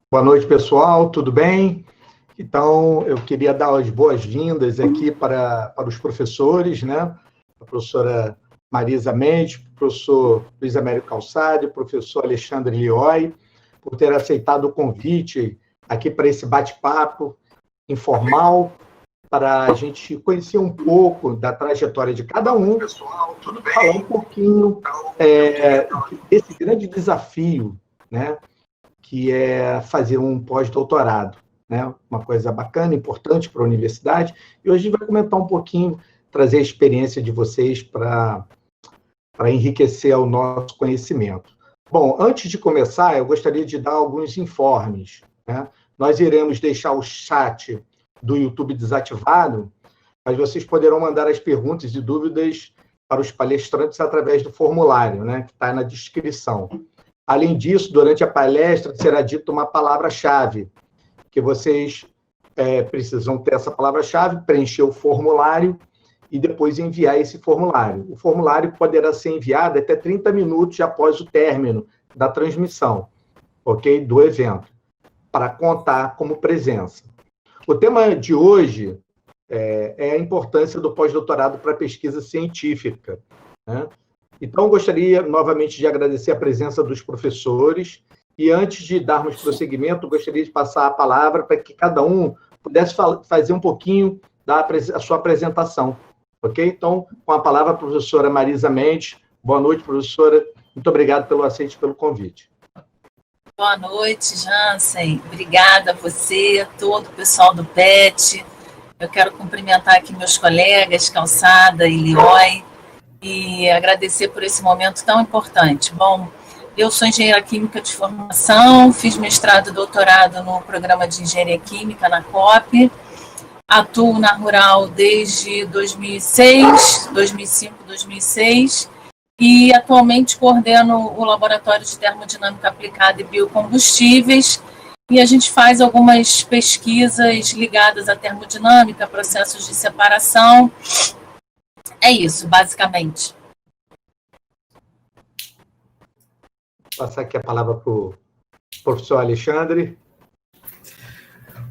Boa noite, pessoal, tudo bem? Então, eu queria dar as boas-vindas aqui para os professores, né? A professora Marisa Mendes, o professor Luiz Américo Calçado, o professor Alexandre Lioy, por ter aceitado o convite aqui para esse bate-papo informal, para a gente conhecer um pouco da trajetória de cada um, pessoal, tudo bem? Falar um pouquinho desse grande desafio, né? Que é fazer um pós-doutorado, né? Uma coisa bacana, importante para a universidade. E hoje a gente vai comentar um pouquinho, trazer a experiência de vocês para enriquecer o nosso conhecimento. Bom, antes de começar, eu gostaria de dar alguns informes, né? Nós iremos deixar o chat do YouTube desativado, mas vocês poderão mandar as perguntas e dúvidas para os palestrantes através do formulário, né? Que está na descrição. Além disso, durante a palestra será dita uma palavra-chave, que vocês precisam ter essa palavra-chave, preencher o formulário e depois enviar esse formulário. O formulário poderá ser enviado até 30 minutos após o término da transmissão, ok? Do evento, para contar como presença. O tema de hoje é a importância do pós-doutorado para a pesquisa científica, né? Então, eu gostaria novamente de agradecer a presença dos professores e, antes de darmos prosseguimento, gostaria de passar a palavra para que cada um pudesse fazer um pouquinho a sua apresentação, ok? Então, com a palavra a professora Marisa Mendes. Boa noite, professora. Muito obrigado pelo aceite pelo convite. Boa noite, Jansen. Obrigada a você, todo o pessoal do PET. Eu quero cumprimentar aqui meus colegas, Calçada e Lioy, e agradecer por esse momento tão importante. Bom, eu sou engenheira química de formação, fiz mestrado e doutorado no programa de engenharia química na COP, atuo na Rural desde 2006, 2005, 2006, e atualmente coordeno o Laboratório de Termodinâmica Aplicada e Biocombustíveis, e a gente faz algumas pesquisas ligadas à termodinâmica, processos de separação. É isso, basicamente. Vou passar aqui a palavra para o professor Alexandre.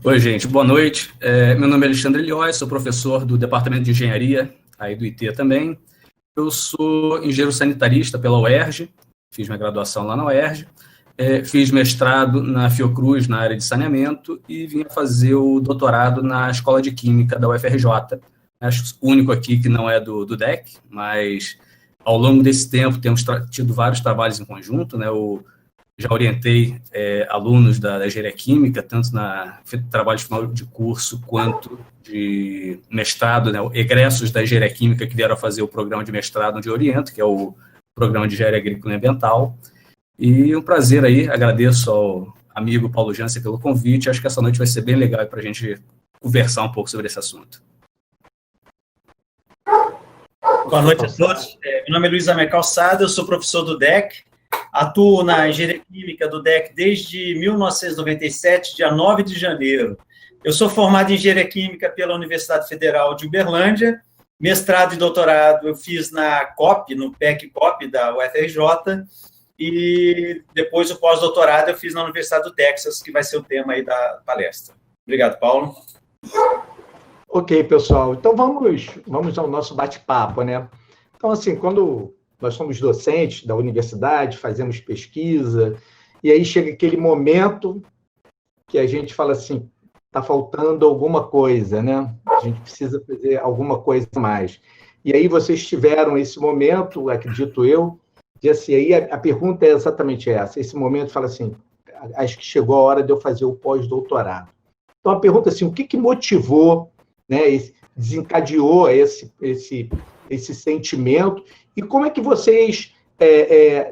Oi, gente, boa noite. Meu nome é Alexandre Lioy, sou professor do Departamento de Engenharia, aí do IT também. Eu sou engenheiro sanitarista pela UERJ, fiz minha graduação lá na UERJ, fiz mestrado na Fiocruz, na área de saneamento, e vim fazer o doutorado na Escola de Química da UFRJ. Acho o único aqui que não é do DEC, mas ao longo desse tempo temos tido vários trabalhos em conjunto, né? Eu já orientei alunos da engenharia química, tanto na trabalho de final de curso quanto de mestrado, né? Egressos da engenharia química que vieram fazer o programa de mestrado onde eu oriento, que é o programa de engenharia agrícola e ambiental. E um prazer aí, agradeço ao amigo Paulo Jansen pelo convite. Acho que essa noite vai ser bem legal para a gente conversar um pouco sobre esse assunto. Boa noite a todos. Meu nome é Luiz Américo Calçado, eu sou professor do DEC, atuo na engenharia química do DEC desde 1997, dia 9 de janeiro. Eu sou formado em engenharia química pela Universidade Federal de Uberlândia, mestrado e doutorado eu fiz na COP, no PEC-COP da UFRJ, e depois o pós-doutorado eu fiz na Universidade do Texas, que vai ser o tema aí da palestra. Obrigado, Paulo. Ok, pessoal. Então, vamos ao nosso bate-papo, né? Então, assim, quando nós somos docentes da universidade, fazemos pesquisa, e aí chega aquele momento que a gente fala assim, está faltando alguma coisa, né? A gente precisa fazer alguma coisa a mais. E aí vocês tiveram esse momento, acredito eu, de assim, aí a pergunta é exatamente essa. Esse momento fala assim, acho que chegou a hora de eu fazer o pós-doutorado. Então, a pergunta é assim, o que motivou, né, desencadeou esse sentimento, e como é que vocês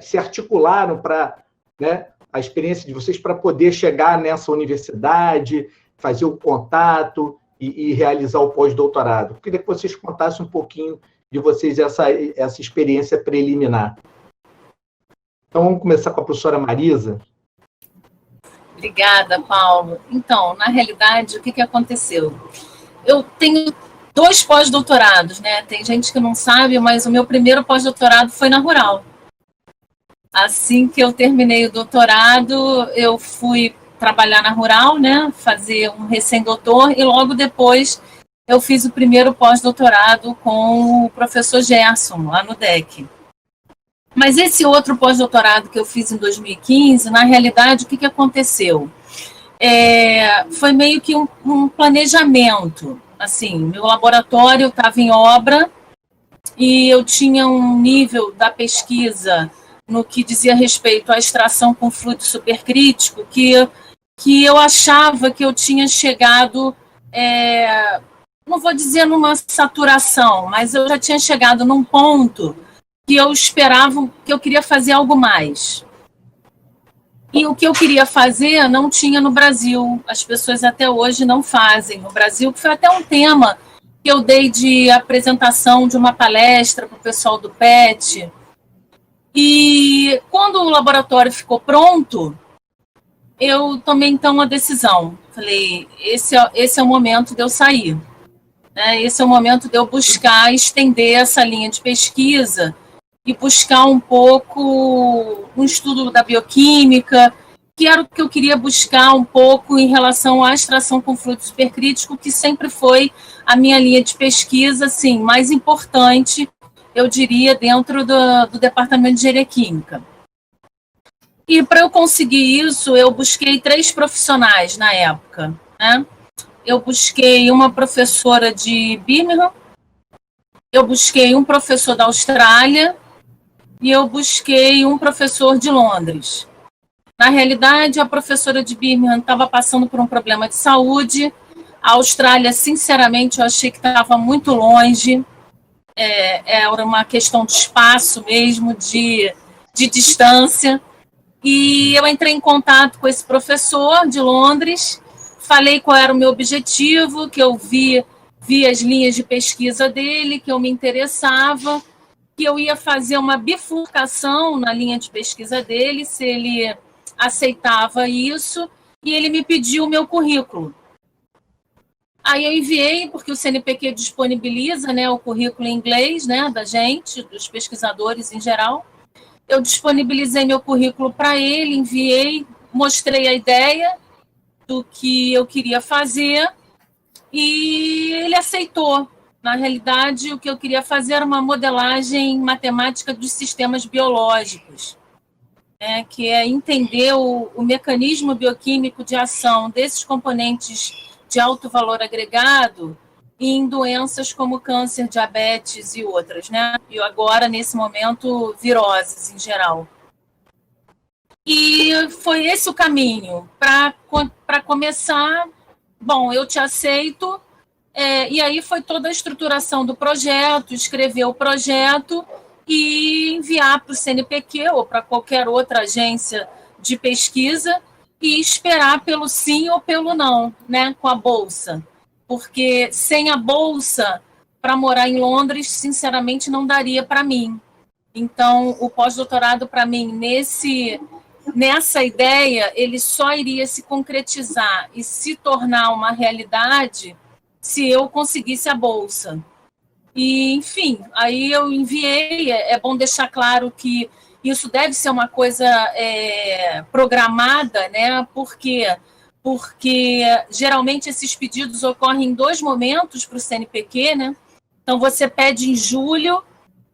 se articularam para, né, a experiência de vocês para poder chegar nessa universidade, fazer o contato e realizar o pós-doutorado? Eu queria que vocês contassem um pouquinho de vocês essa experiência preliminar. Então, vamos começar com a professora Marisa. Obrigada, Paulo. Então, na realidade, o que aconteceu? Eu tenho 2 pós-doutorados, né? Tem gente que não sabe, mas o meu primeiro pós-doutorado foi na Rural. Assim que eu terminei o doutorado, eu fui trabalhar na Rural, né, fazer um recém-doutor, e logo depois eu fiz o primeiro pós-doutorado com o professor Gerson, lá no DEC. Mas esse outro pós-doutorado que eu fiz em 2015, na realidade, o que aconteceu? Foi meio que um planejamento. Assim, meu laboratório estava em obra e eu tinha um nível da pesquisa no que dizia respeito à extração com fluido supercrítico que eu achava que eu tinha chegado, não vou dizer numa saturação, mas eu já tinha chegado num ponto que eu esperava, que eu queria fazer algo mais. E o que eu queria fazer não tinha no Brasil. As pessoas até hoje não fazem no Brasil, que foi até um tema que eu dei de apresentação de uma palestra para o pessoal do PET. E quando o laboratório ficou pronto, eu tomei então uma decisão. Falei, esse é o momento de eu sair. Né? Esse é o momento de eu buscar estender essa linha de pesquisa e buscar um pouco um estudo da bioquímica, que era o que eu queria buscar um pouco em relação à extração com fluido supercrítico, que sempre foi a minha linha de pesquisa assim, mais importante, eu diria, dentro do Departamento de Engenharia Química. E para eu conseguir isso, eu busquei 3 profissionais na época. Né? Eu busquei uma professora de Birmingham, eu busquei um professor da Austrália, e eu busquei um professor de Londres. Na realidade, a professora de Birmingham estava passando por um problema de saúde. A Austrália, sinceramente, eu achei que estava muito longe. Era uma questão de espaço mesmo, de distância. E eu entrei em contato com esse professor de Londres, falei qual era o meu objetivo, que eu vi as linhas de pesquisa dele, que eu me interessava, que eu ia fazer uma bifurcação na linha de pesquisa dele, se ele aceitava isso, e ele me pediu o meu currículo. Aí eu enviei, porque o CNPq disponibiliza, né, o currículo em inglês, né, da gente, dos pesquisadores em geral. Eu disponibilizei meu currículo para ele, enviei, mostrei a ideia do que eu queria fazer, e ele aceitou. Na realidade, o que eu queria fazer era uma modelagem matemática dos sistemas biológicos, né, que é entender o mecanismo bioquímico de ação desses componentes de alto valor agregado em doenças como câncer, diabetes e outras, né? E agora, nesse momento, viroses em geral. E foi esse o caminho. Para começar, bom, eu te aceito. E aí foi toda a estruturação do projeto, escrever o projeto e enviar para o CNPq ou para qualquer outra agência de pesquisa e esperar pelo sim ou pelo não, né, com a bolsa. Porque sem a bolsa, para morar em Londres, sinceramente, não daria para mim. Então, o pós-doutorado, para mim, nessa ideia, ele só iria se concretizar e se tornar uma realidade se eu conseguisse a bolsa. E, enfim, aí eu enviei. É bom deixar claro que isso deve ser uma coisa programada, né? Porque geralmente esses pedidos ocorrem em 2 momentos para o CNPq, né? Então, você pede em julho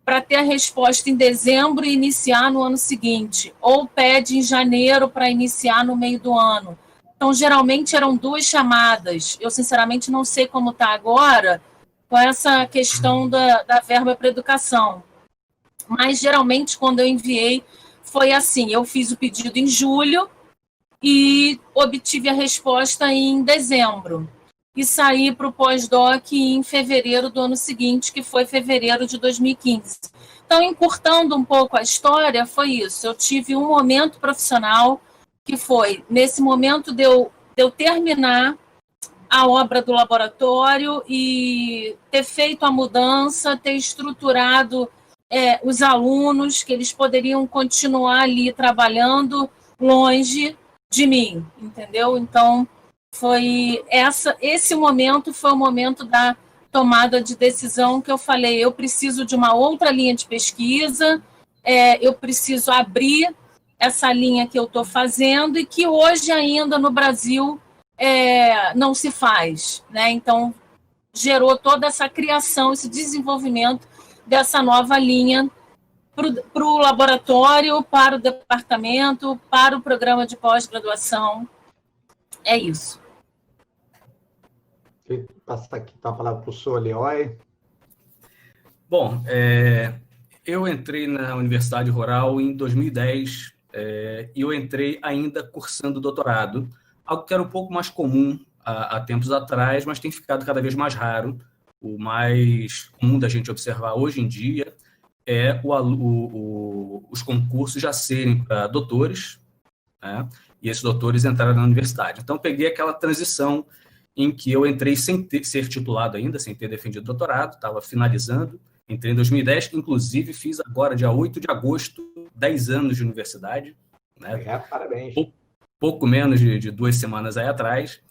para ter a resposta em dezembro e iniciar no ano seguinte, ou pede em janeiro para iniciar no meio do ano. Então, geralmente eram 2 chamadas. Eu, sinceramente, não sei como está agora com essa questão da verba para educação. Mas, geralmente, quando eu enviei, foi assim. Eu fiz o pedido em julho e obtive a resposta em dezembro. E saí para o pós-doc em fevereiro do ano seguinte, que foi fevereiro de 2015. Então, encurtando um pouco a história, foi isso. Eu tive um momento profissional que foi, nesse momento de eu terminar a obra do laboratório e ter feito a mudança, ter estruturado os alunos, que eles poderiam continuar ali trabalhando longe de mim, entendeu? Então, esse momento foi o momento da tomada de decisão que eu falei, eu preciso de uma outra linha de pesquisa, eu preciso abrir essa linha que eu estou fazendo e que hoje ainda no Brasil não se faz, né? Então, gerou toda essa criação, esse desenvolvimento dessa nova linha para o laboratório, para o departamento, para o programa de pós-graduação. É isso. Vou passar aqui a palavra para o professor Lioy. Bom, eu entrei na Universidade Rural em 2010 e eu entrei ainda cursando doutorado, algo que era um pouco mais comum há tempos atrás, mas tem ficado cada vez mais raro. O mais comum da gente observar hoje em dia é os concursos já serem para doutores, né? E esses doutores entraram na universidade. Então, peguei aquela transição em que eu entrei sem ser titulado ainda, sem ter defendido doutorado, estava finalizando, entrei em 2010, inclusive fiz agora, dia 8 de agosto, 10 anos de universidade. Né? Parabéns. Pouco menos de 2 semanas aí atrás.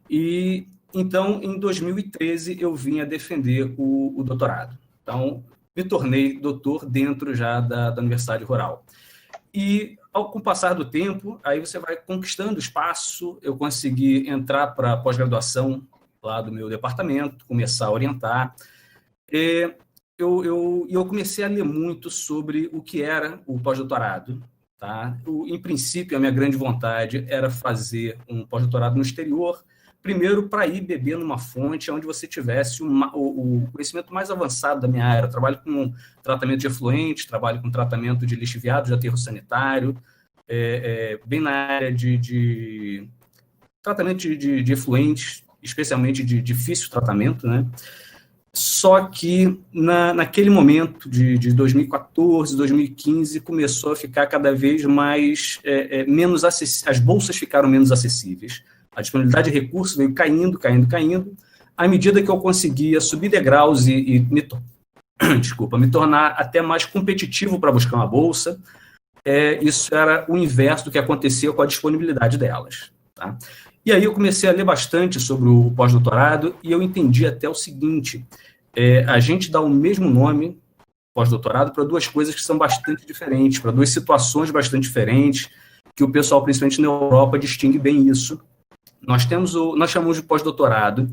E, então, em 2013, eu vim a defender o doutorado. Então, me tornei doutor dentro já da Universidade Rural. E, com o passar do tempo, aí você vai conquistando espaço, eu consegui entrar para a pós-graduação lá do meu departamento, começar a orientar. E eu comecei a ler muito sobre o que era o pós-doutorado. Tá? Em princípio, a minha grande vontade era fazer um pós-doutorado no exterior, primeiro para ir beber numa fonte onde você tivesse o conhecimento mais avançado da minha área. Eu trabalho com tratamento de efluentes, trabalho com tratamento de lixiviados de aterro sanitário, bem na área de tratamento de efluentes, especialmente de difícil tratamento, né? Só que naquele momento de 2014, 2015, começou a ficar cada vez mais menos acessível, as bolsas ficaram menos acessíveis. A disponibilidade de recursos veio caindo, à medida que eu conseguia subir degraus e me tornar até mais competitivo para buscar uma bolsa. Isso era o inverso do que acontecia com a disponibilidade delas. Tá? E aí eu comecei a ler bastante sobre o pós-doutorado e eu entendi até o seguinte: a gente dá o mesmo nome, pós-doutorado, para duas coisas que são bastante diferentes, para duas situações bastante diferentes, que o pessoal, principalmente na Europa, distingue bem isso. Nós chamamos de pós-doutorado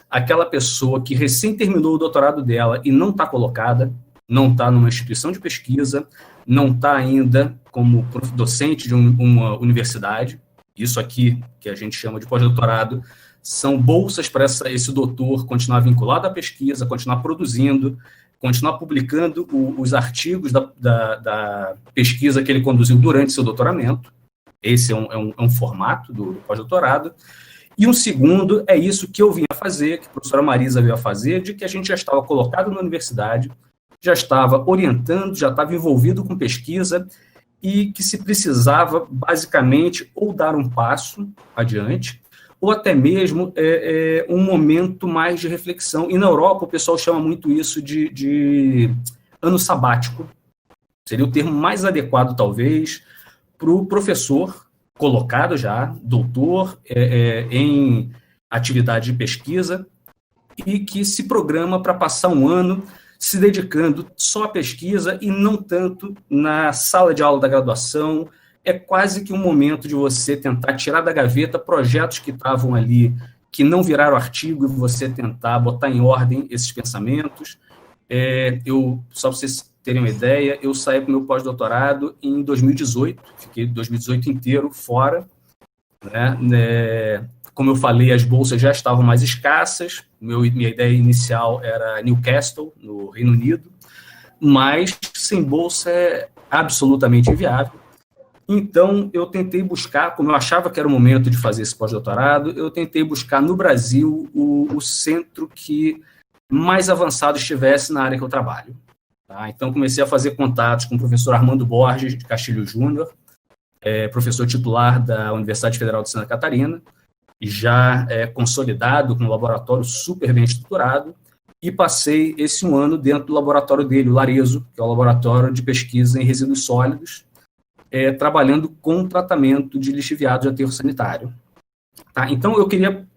aquela pessoa que recém terminou o doutorado dela e não está colocada, não está numa instituição de pesquisa, não está ainda como docente de uma universidade. Isso aqui, que a gente chama de pós-doutorado, são bolsas para esse doutor continuar vinculado à pesquisa, continuar produzindo, continuar publicando os artigos da pesquisa que ele conduziu durante seu doutoramento. Esse é um formato do pós-doutorado. E um segundo é isso que eu vim a fazer, que a professora Marisa veio a fazer, de que a gente já estava colocado na universidade, já estava orientando, já estava envolvido com pesquisa, e que se precisava, basicamente, ou dar um passo adiante, ou até mesmo um momento mais de reflexão. E na Europa, o pessoal chama muito isso de ano sabático. Seria o termo mais adequado, talvez, para o professor colocado já, doutor, em atividade de pesquisa, e que se programa para passar um ano se dedicando só à pesquisa e não tanto na sala de aula da graduação. É quase que um momento de você tentar tirar da gaveta projetos que estavam ali, que não viraram artigo, e você tentar botar em ordem esses pensamentos. Só para vocês terem uma ideia, eu saí para o meu pós-doutorado em 2018, fiquei 2018 inteiro fora, né? Como eu falei, as bolsas já estavam mais escassas, minha ideia inicial era Newcastle, no Reino Unido, mas sem bolsa é absolutamente inviável. Então, eu tentei buscar, como eu achava que era o momento de fazer esse pós-doutorado, eu tentei buscar no Brasil o centro que mais avançado estivesse na área que eu trabalho. Tá? Então, comecei a fazer contatos com o professor Armando Borges, de Castilho Júnior, professor titular da Universidade Federal de Santa Catarina, já consolidado, com um laboratório super bem estruturado, e passei esse um ano dentro do laboratório dele, o Larezo, que é o laboratório de pesquisa em resíduos sólidos, trabalhando com tratamento de lixiviado de aterro sanitário. Tá? Então, eu queria,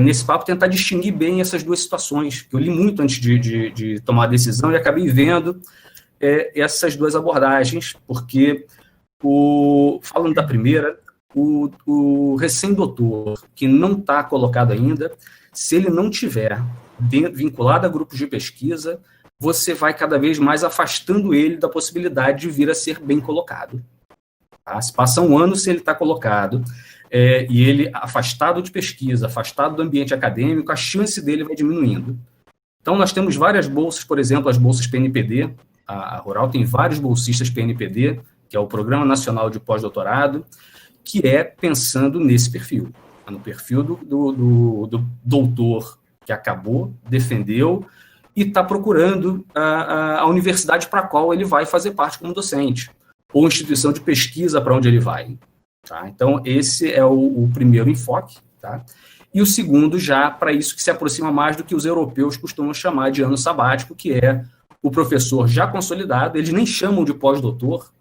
nesse papo, tentar distinguir bem essas duas situações, que eu li muito antes de tomar a decisão e acabei vendo essas duas abordagens, porque Falando da primeira, o recém-doutor que não está colocado ainda, se ele não tiver vinculado a grupos de pesquisa, você vai cada vez mais afastando ele da possibilidade de vir a ser bem colocado. Tá? Se passa um ano, se ele está colocado, e ele afastado de pesquisa, afastado do ambiente acadêmico, a chance dele vai diminuindo. Então, nós temos várias bolsas, por exemplo, as bolsas PNPD, a Rural tem vários bolsistas PNPD, que é o Programa Nacional de Pós-Doutorado, que é pensando nesse perfil, no perfil do doutor que acabou, defendeu, e está procurando a universidade para a qual ele vai fazer parte como docente, ou instituição de pesquisa para onde ele vai. Tá? Então, esse é o primeiro enfoque. Tá? E o segundo, já para isso que se aproxima mais do que os europeus costumam chamar de ano sabático, que é o professor já consolidado, eles nem chamam de pós-doutor,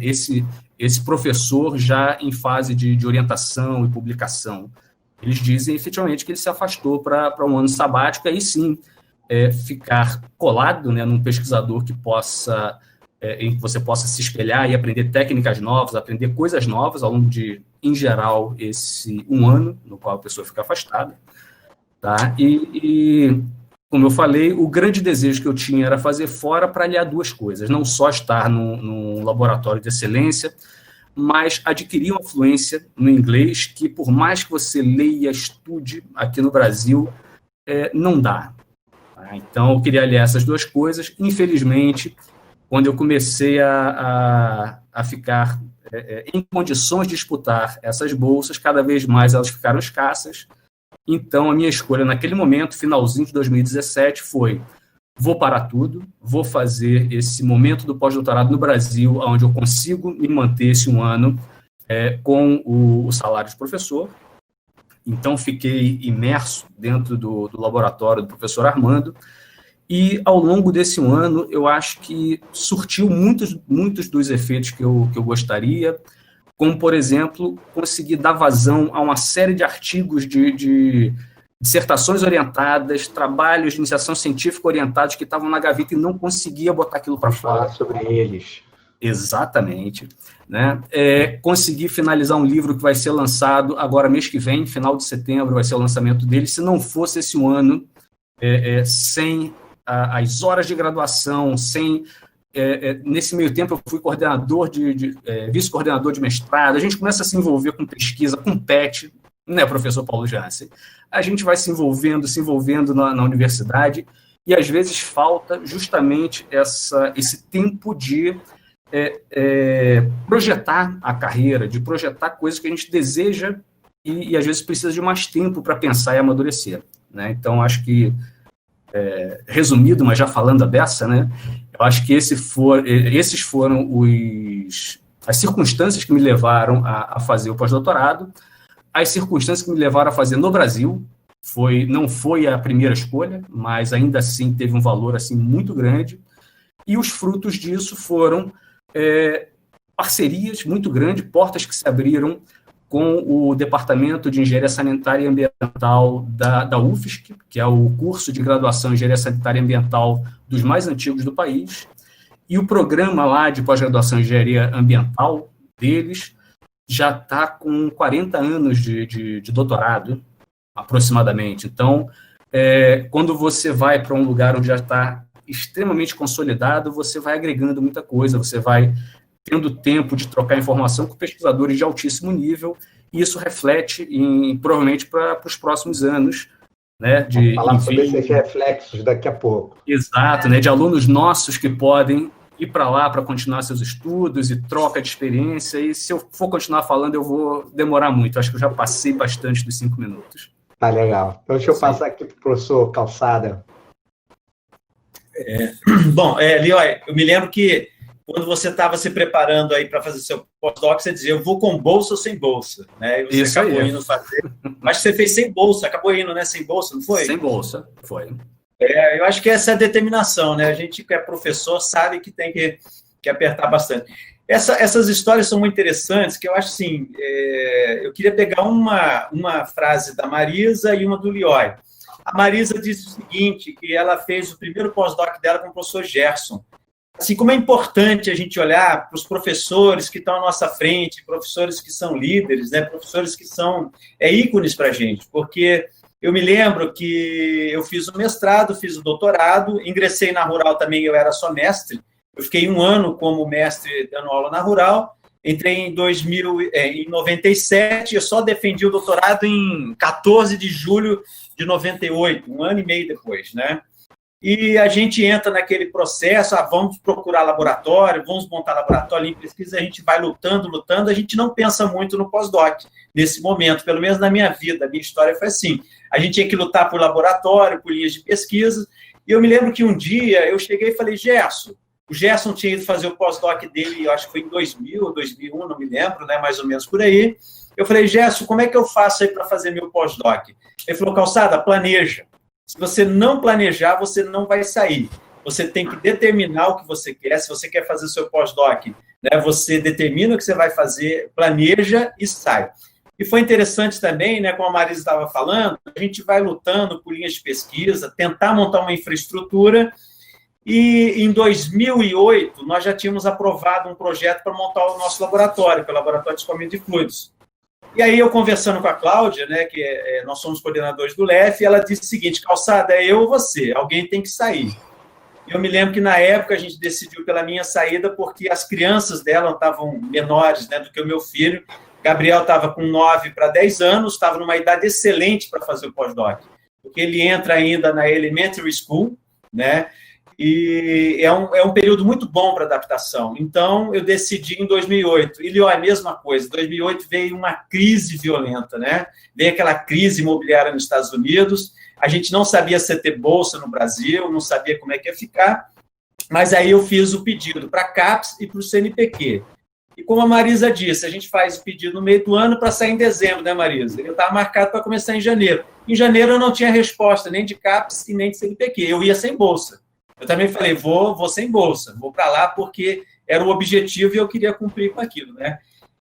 esse professor já em fase de orientação e publicação. Eles dizem, efetivamente, que ele se afastou para um ano sabático, aí sim, ficar colado, né, num pesquisador que possa, em que você possa se espelhar e aprender técnicas novas, aprender coisas novas ao longo de, em geral, esse um ano no qual a pessoa fica afastada. Tá? E como eu falei, o grande desejo que eu tinha era fazer fora para aliar duas coisas, não só estar num laboratório de excelência, mas adquirir uma fluência no inglês que, por mais que você leia, estude aqui no Brasil, não dá. Então, eu queria aliar essas duas coisas. Infelizmente, quando eu comecei a ficar em condições de disputar essas bolsas, cada vez mais elas ficaram escassas. Então, a minha escolha naquele momento, finalzinho de 2017, foi: vou parar tudo, vou fazer esse momento do pós-doutorado no Brasil, onde eu consigo me manter esse um ano com o salário de professor. Então, fiquei imerso dentro do laboratório do professor Armando, e ao longo desse um ano, eu acho que surtiu muitos dos efeitos que eu gostaria, como, por exemplo, conseguir dar vazão a uma série de artigos de dissertações orientadas, trabalhos de iniciação científica orientados que estavam na gaveta e não conseguia botar aquilo para fora. Falar sobre eles. Exatamente. Né? Consegui finalizar um livro que vai ser lançado agora mês que vem, final de setembro, vai ser o lançamento dele. Se não fosse esse um ano, sem as horas de graduação, sem... nesse meio tempo eu fui coordenador vice-coordenador de mestrado, a gente começa a se envolver com pesquisa, com PET, né, professor Paulo Jansen? A gente vai se envolvendo na universidade, e às vezes falta justamente esse tempo de projetar a carreira, de projetar coisas que a gente deseja e às vezes precisa de mais tempo para pensar e amadurecer. Né? Então, acho que, resumido, mas já falando a beça, né, eu acho que esses foram as circunstâncias que me levaram a fazer o pós-doutorado, as circunstâncias que me levaram a fazer no Brasil. Não foi a primeira escolha, mas ainda assim teve um valor assim, muito grande, e os frutos disso foram parcerias muito grandes, portas que se abriram com o Departamento de Engenharia Sanitária e Ambiental da UFSC, que é o curso de graduação em Engenharia Sanitária e Ambiental dos mais antigos do país, e o programa lá de pós-graduação em Engenharia Ambiental deles já está com 40 anos de doutorado, aproximadamente. Então, quando você vai para um lugar onde já está extremamente consolidado, você vai agregando muita coisa, você vai tendo tempo de trocar informação com pesquisadores de altíssimo nível, e isso reflete, provavelmente, para os próximos anos. Né, vamos falar sobre esses reflexos daqui a pouco. Exato, né, de alunos nossos que podem ir para lá para continuar seus estudos e troca de experiência, e se eu for continuar falando, eu vou demorar muito. Acho que eu já passei bastante dos 5 minutos. Tá legal. Então, deixa eu passar aqui para o professor Calçada. Bom, Lioy, eu me lembro que quando você estava se preparando aí para fazer seu pós-doc, você dizia: eu vou com bolsa ou sem bolsa? Né? E você isso acabou aí. Indo fazer. Mas você fez sem bolsa, acabou indo, né? Sem bolsa, não foi? Sem bolsa, foi. Eu acho que essa é a determinação, né? A gente que é professor sabe que tem que apertar bastante. Essas histórias são muito interessantes, que eu acho assim, eu queria pegar uma frase da Marisa e uma do Lioy. A Marisa disse o seguinte, que ela fez o primeiro pós-doc dela com o professor Gerson, assim como é importante a gente olhar para os professores que estão à nossa frente, professores que são líderes, né, professores que são ícones para a gente, porque eu me lembro que eu fiz o mestrado, fiz o doutorado, ingressei na Rural também, eu era só mestre, eu fiquei 1 ano como mestre dando aula na Rural, entrei em 97, eu só defendi o doutorado em 14 de julho de 98, 1 ano e meio depois, né? E a gente entra naquele processo, vamos procurar laboratório, vamos montar laboratório em pesquisa, a gente vai lutando, a gente não pensa muito no pós-doc nesse momento, pelo menos na minha vida, a minha história foi assim, a gente tinha que lutar por laboratório, por linhas de pesquisa, e eu me lembro que um dia eu cheguei e falei, o Gerson tinha ido fazer o pós-doc dele, eu acho que foi em 2000 ou 2001, não me lembro, né, mais ou menos por aí, eu falei, Gerson, como é que eu faço aí para fazer meu pós-doc? Ele falou, Calçada, planeja. Se você não planejar, você não vai sair. Você tem que determinar o que você quer. Se você quer fazer o seu pós-doc, né, você determina o que você vai fazer, planeja e sai. E foi interessante também, né, como a Marisa estava falando, a gente vai lutando por linhas de pesquisa, tentar montar uma infraestrutura. E em 2008, nós já tínhamos aprovado um projeto para montar o nosso laboratório, que é o Laboratório de Escoamento de Fluidos. E aí, eu conversando com a Cláudia, né, que nós somos coordenadores do LEF, ela disse o seguinte, Calçada, é eu ou você, alguém tem que sair. Eu me lembro que, na época, a gente decidiu pela minha saída porque as crianças dela estavam menores, né, do que o meu filho. Gabriel estava com 9 para 10 anos, estava numa idade excelente para fazer o pós-doc, porque ele entra ainda na elementary school, né, e é um período muito bom para adaptação. Então, eu decidi em 2008. E é a mesma coisa. Em 2008 veio uma crise violenta, né? Veio aquela crise imobiliária nos Estados Unidos. A gente não sabia se ia ter bolsa no Brasil, não sabia como é que ia ficar. Mas aí eu fiz o pedido para a CAPES e para o CNPq. E como a Marisa disse, a gente faz o pedido no meio do ano para sair em dezembro, né, Marisa? Ele estava marcado para começar em janeiro. Em janeiro eu não tinha resposta nem de CAPES e nem de CNPq. Eu ia sem bolsa. Eu também falei, vou sem bolsa, vou para lá porque era o objetivo e eu queria cumprir com aquilo, né?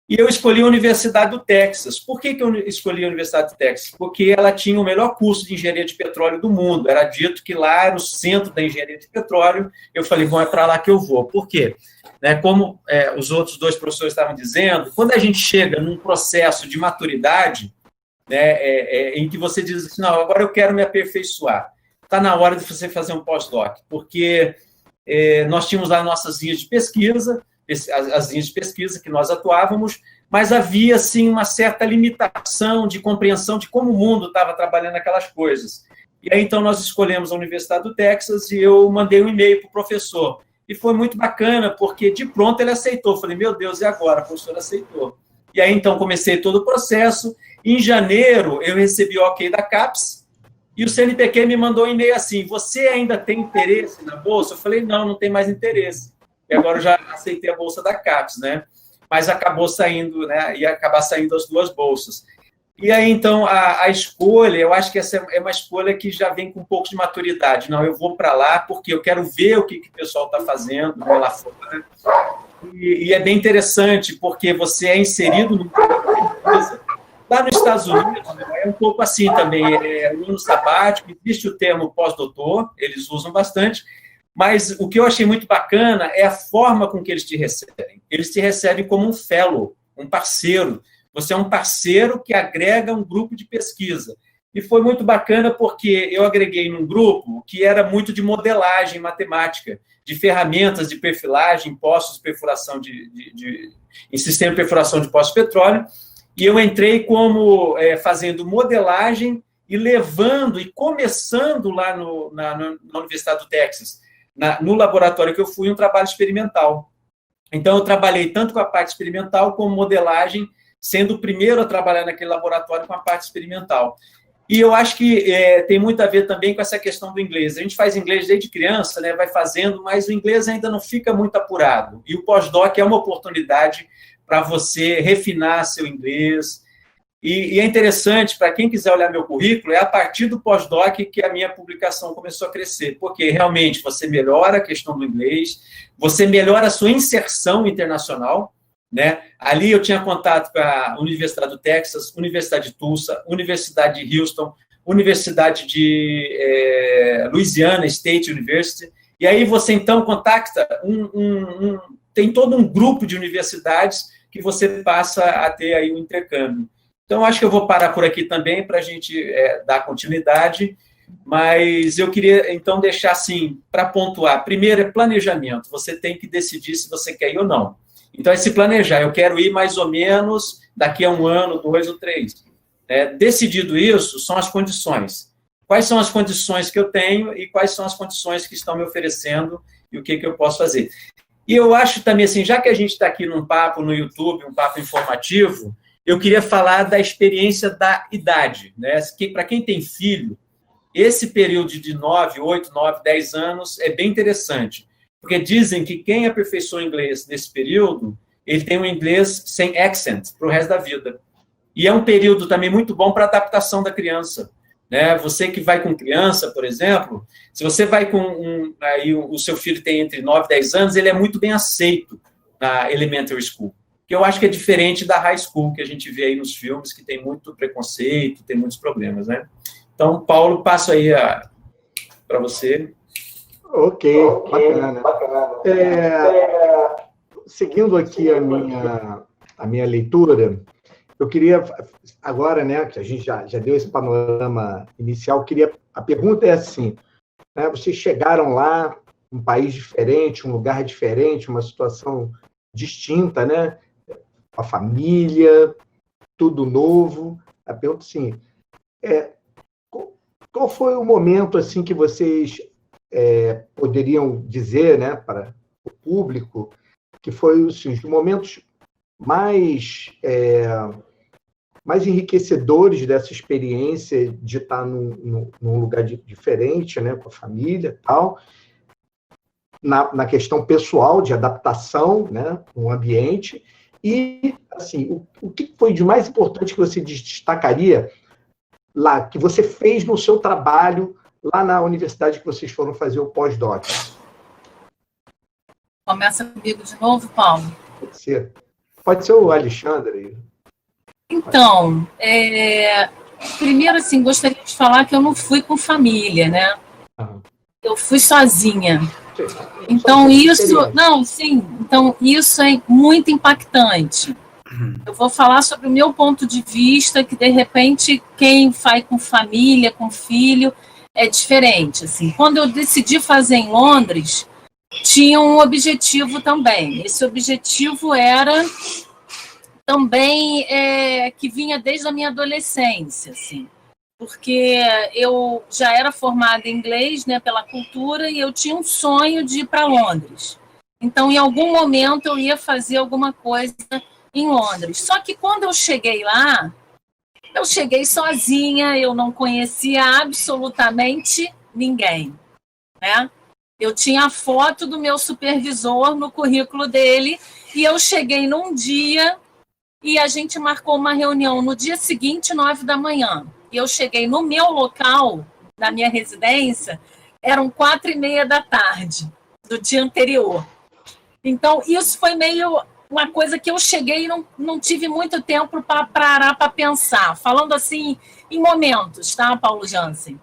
E eu escolhi a Universidade do Texas. Por que eu escolhi a Universidade do Texas? Porque ela tinha o melhor curso de engenharia de petróleo do mundo. Era dito que lá era o centro da engenharia de petróleo. Eu falei, bom, é para lá que eu vou. Por quê? Né, como os outros 2 professores estavam dizendo, quando a gente chega num processo de maturidade, né, em que você diz assim, não, agora eu quero me aperfeiçoar. Está na hora de você fazer um pós-doc, porque nós tínhamos lá nossas linhas de pesquisa, as linhas de pesquisa que nós atuávamos, mas havia, assim, uma certa limitação de compreensão de como o mundo estava trabalhando aquelas coisas. E aí, então, nós escolhemos a Universidade do Texas e eu mandei um e-mail para o professor. E foi muito bacana, porque, de pronto, ele aceitou. Falei, meu Deus, e agora? A professora aceitou. E aí, então, comecei todo o processo. Em janeiro, eu recebi o ok da CAPES, e o CNPq me mandou um e-mail assim, você ainda tem interesse na bolsa? Eu falei, não tem mais interesse. E agora eu já aceitei a bolsa da CAPES, né? Mas acabou saindo, né? Ia acabar saindo as 2 bolsas. E aí, então, a escolha, eu acho que essa é uma escolha que já vem com um pouco de maturidade. Não, eu vou para lá porque eu quero ver o que o pessoal está fazendo, né, lá fora. E é bem interessante, porque você é inserido numa coisa. Lá nos Estados Unidos, é um pouco assim também, é um ano sabático, existe o termo pós-doutor, eles usam bastante, mas o que eu achei muito bacana é a forma com que eles te recebem. Eles te recebem como um fellow, um parceiro. Você é um parceiro que agrega um grupo de pesquisa. E foi muito bacana porque eu agreguei num grupo que era muito de modelagem matemática, de ferramentas de perfilagem, poços de perfuração em sistema de perfuração de poços de petróleo. E eu entrei como fazendo modelagem e levando e começando lá na Universidade do Texas, no laboratório que eu fui, um trabalho experimental. Então, eu trabalhei tanto com a parte experimental como modelagem, sendo o primeiro a trabalhar naquele laboratório com a parte experimental. E eu acho que tem muito a ver também com essa questão do inglês. A gente faz inglês desde criança, né, vai fazendo, mas o inglês ainda não fica muito apurado. E o pós-doc é uma oportunidade para você refinar seu inglês. E é interessante, para quem quiser olhar meu currículo, é a partir do pós-doc que a minha publicação começou a crescer, porque realmente você melhora a questão do inglês, você melhora a sua inserção internacional, né? Ali eu tinha contato com a Universidade do Texas, Universidade de Tulsa, Universidade de Houston, Universidade de Louisiana State University, E aí você, então, contacta tem todo um grupo de universidades que você passa a ter aí um intercâmbio. Então, acho que eu vou parar por aqui também para a gente dar continuidade, mas eu queria, então, deixar assim, para pontuar. Primeiro é planejamento. Você tem que decidir se você quer ir ou não. Então, é se planejar. Eu quero ir mais ou menos daqui a 1 ano, 2 ou 3. Decidido isso, são as condições. Quais são as condições que eu tenho e quais são as condições que estão me oferecendo e o que eu posso fazer. E eu acho também, assim, já que a gente está aqui num papo no YouTube, um papo informativo, eu queria falar da experiência da idade, né? Para quem tem filho, esse período de 9, 8, 9, 10 anos é bem interessante, porque dizem que quem aperfeiçoa o inglês nesse período, ele tem um inglês sem accent para o resto da vida. E é um período também muito bom para a adaptação da criança, né? Você que vai com criança, por exemplo, se você vai com aí o seu filho tem entre 9 e 10 anos, ele é muito bem aceito na elementary school, que eu acho que é diferente da high school, que a gente vê aí nos filmes, que tem muito preconceito, tem muitos problemas, né? Então, Paulo, passo aí para você. Ok, bacana. Seguindo aqui a minha leitura, eu queria, agora, né, que a gente já deu esse panorama inicial, a pergunta é assim, né, vocês chegaram lá, um país diferente, um lugar diferente, uma situação distinta, né, a família, tudo novo. A pergunta, assim, qual foi o momento, assim, que vocês poderiam dizer, né, para o público, que foi, assim, os momentos mais enriquecedores dessa experiência de estar num lugar diferente, né, com a família e tal, na questão pessoal de adaptação, né, no ambiente, e, assim, o que foi de mais importante que você destacaria lá, que você fez no seu trabalho lá na universidade que vocês foram fazer o pós-doc? Começa comigo de novo, Paulo. Pode ser o Alexandre. Então, primeiro, assim, gostaria de falar que eu não fui com família, né? Eu fui sozinha. Então, isso é muito impactante. Eu vou falar sobre o meu ponto de vista, que, de repente, quem vai com família, com filho, é diferente. Assim, quando eu decidi fazer em Londres, tinha um objetivo também. Esse objetivo era também que vinha desde a minha adolescência, assim, porque eu já era formada em inglês, né, pela cultura, e eu tinha um sonho de ir para Londres. Então, em algum momento, eu ia fazer alguma coisa em Londres. Só que quando eu cheguei lá, eu cheguei sozinha, eu não conhecia absolutamente ninguém, né? Eu tinha a foto do meu supervisor no currículo dele, e eu cheguei num dia e a gente marcou uma reunião no dia seguinte, 9 da manhã. E eu cheguei no meu local, na minha residência, eram 4:30 da tarde do dia anterior. Então, isso foi meio uma coisa que eu cheguei e não tive muito tempo para parar para pensar. Falando assim, em momentos, tá, Paulo Jansen?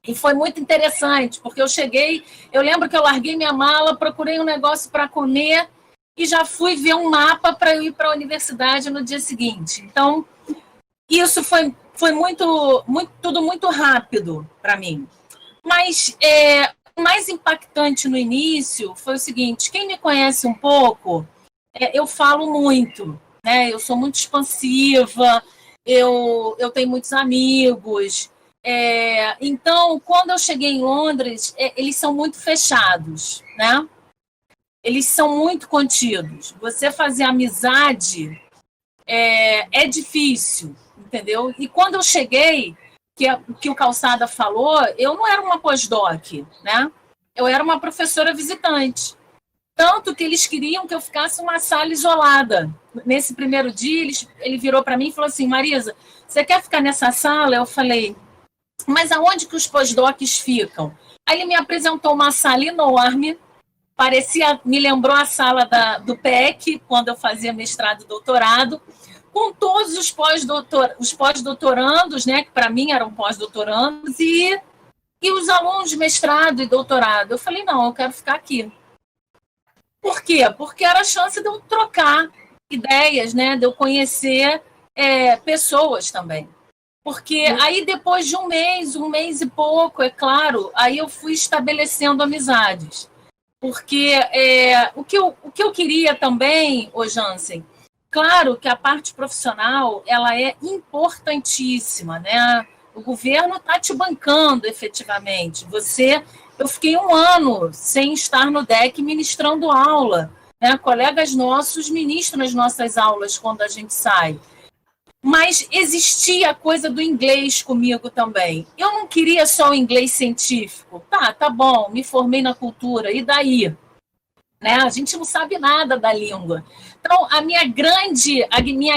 E foi muito interessante, porque eu cheguei, eu lembro que eu larguei minha mala, procurei um negócio para comer e já fui ver um mapa para eu ir para a universidade no dia seguinte. Então, isso foi tudo muito rápido para mim. Mas o mais impactante no início foi o seguinte: quem me conhece um pouco, eu falo muito, né? Eu sou muito expansiva, eu tenho muitos amigos. Então, quando eu cheguei em Londres, eles são muito fechados, né? Eles são muito contidos. Você fazer amizade é difícil, entendeu? E quando eu cheguei, que o Calçada falou, eu não era uma pós-doc, né? Eu era uma professora visitante. Tanto que eles queriam que eu ficasse numa sala isolada. Nesse primeiro dia, ele virou para mim e falou assim: Marisa, você quer ficar nessa sala? Eu falei: mas aonde que os pós-docs ficam? Aí ele me apresentou uma sala enorme, me lembrou a sala do PEC, quando eu fazia mestrado e doutorado, com todos os pós-doutorandos, né, que para mim eram pós-doutorandos, e E os alunos de mestrado e doutorado, eu falei, não, eu quero ficar aqui. Por quê? Porque era a chance de eu trocar ideias, né? De eu conhecer pessoas também. Porque aí, depois de um mês e pouco, é claro, aí eu fui estabelecendo amizades. Porque o que eu queria também, ô Jansen, claro que a parte profissional ela é importantíssima, né? O governo está te bancando efetivamente. Eu fiquei 1 ano sem estar no DEC ministrando aula, né? Colegas nossos ministram as nossas aulas quando a gente sai. Mas existia a coisa do inglês comigo também. Eu não queria só o inglês científico. Tá bom, me formei na cultura, e daí? Né? A gente não sabe nada da língua. Então, a minha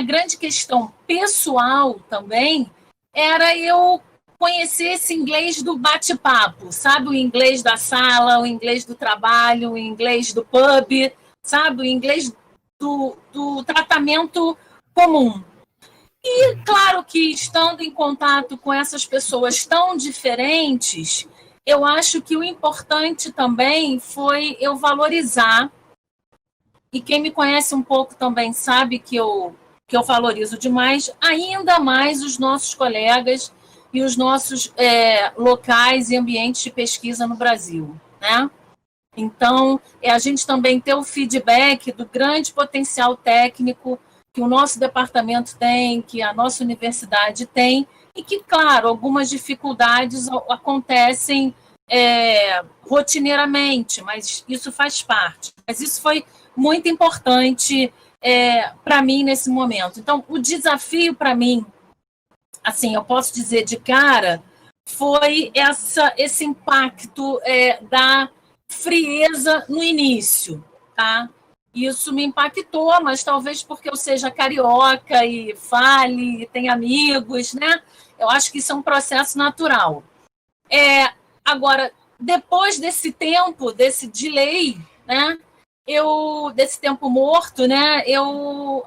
grande questão pessoal também era eu conhecer esse inglês do bate-papo, sabe? O inglês da sala, o inglês do trabalho, o inglês do pub, sabe? O inglês do tratamento comum. E, claro que, estando em contato com essas pessoas tão diferentes, eu acho que o importante também foi eu valorizar, e quem me conhece um pouco também sabe que eu valorizo demais, ainda mais os nossos colegas e os nossos locais e ambientes de pesquisa no Brasil, né? Então, a gente também ter o feedback do grande potencial técnico que o nosso departamento tem, que a nossa universidade tem, e que, claro, algumas dificuldades acontecem rotineiramente, mas isso faz parte. Mas isso foi muito importante para mim nesse momento. Então, o desafio para mim, assim, eu posso dizer de cara, foi esse impacto da frieza no início, tá? Isso me impactou, mas talvez porque eu seja carioca e fale, e tenha amigos, né? Eu acho que isso é um processo natural. Agora, depois desse tempo, desse delay, né? Desse tempo morto, né?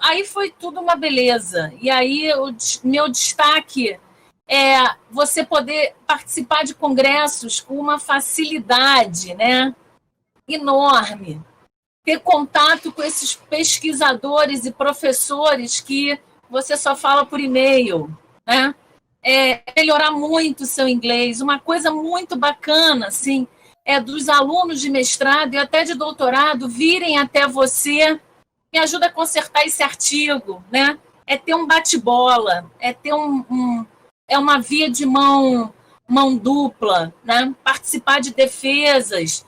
Aí foi tudo uma beleza. E aí meu destaque é você poder participar de congressos com uma facilidade, né? Enorme. Ter contato com esses pesquisadores e professores que você só fala por e-mail, né? Melhorar muito o seu inglês. Uma coisa muito bacana, assim, dos alunos de mestrado e até de doutorado virem até você e ajuda a consertar esse artigo, né? Ter um bate-bola, ter uma via de mão dupla, né? Participar de defesas,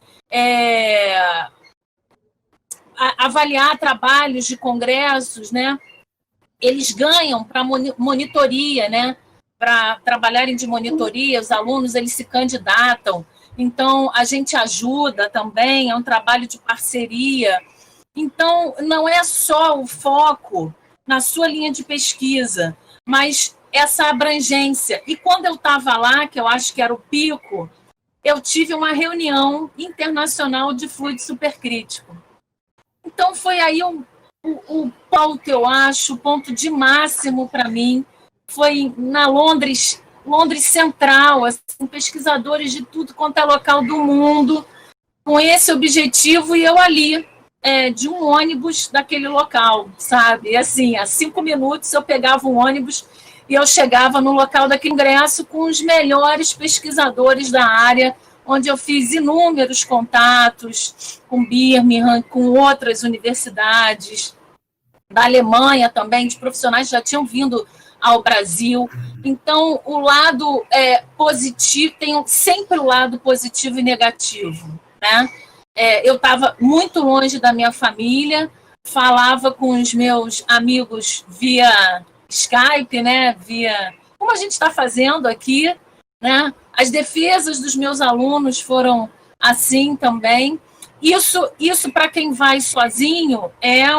avaliar trabalhos de congressos, né? Eles ganham para monitoria, né? Para trabalharem de monitoria, os alunos eles se candidatam. Então, a gente ajuda também, é um trabalho de parceria. Então, não é só o foco na sua linha de pesquisa, mas essa abrangência. E quando eu estava lá, que eu acho que era o pico, eu tive uma reunião internacional de fluido supercrítico. Então, foi aí o ponto, eu acho, o ponto de máximo para mim, foi na Londres Central, assim, pesquisadores de tudo quanto é local do mundo, com esse objetivo, e eu ali, de um ônibus daquele local, sabe? E assim, a 5 minutos eu pegava um ônibus e eu chegava no local daquele congresso com os melhores pesquisadores da área, onde eu fiz inúmeros contatos com Birmingham, com outras universidades, da Alemanha também, de profissionais que já tinham vindo ao Brasil. Então, o lado positivo, tem sempre o lado positivo e negativo, né? Eu estava muito longe da minha família, falava com os meus amigos via Skype, né? Como a gente está fazendo aqui, né? As defesas dos meus alunos foram assim também. Isso para quem vai sozinho, é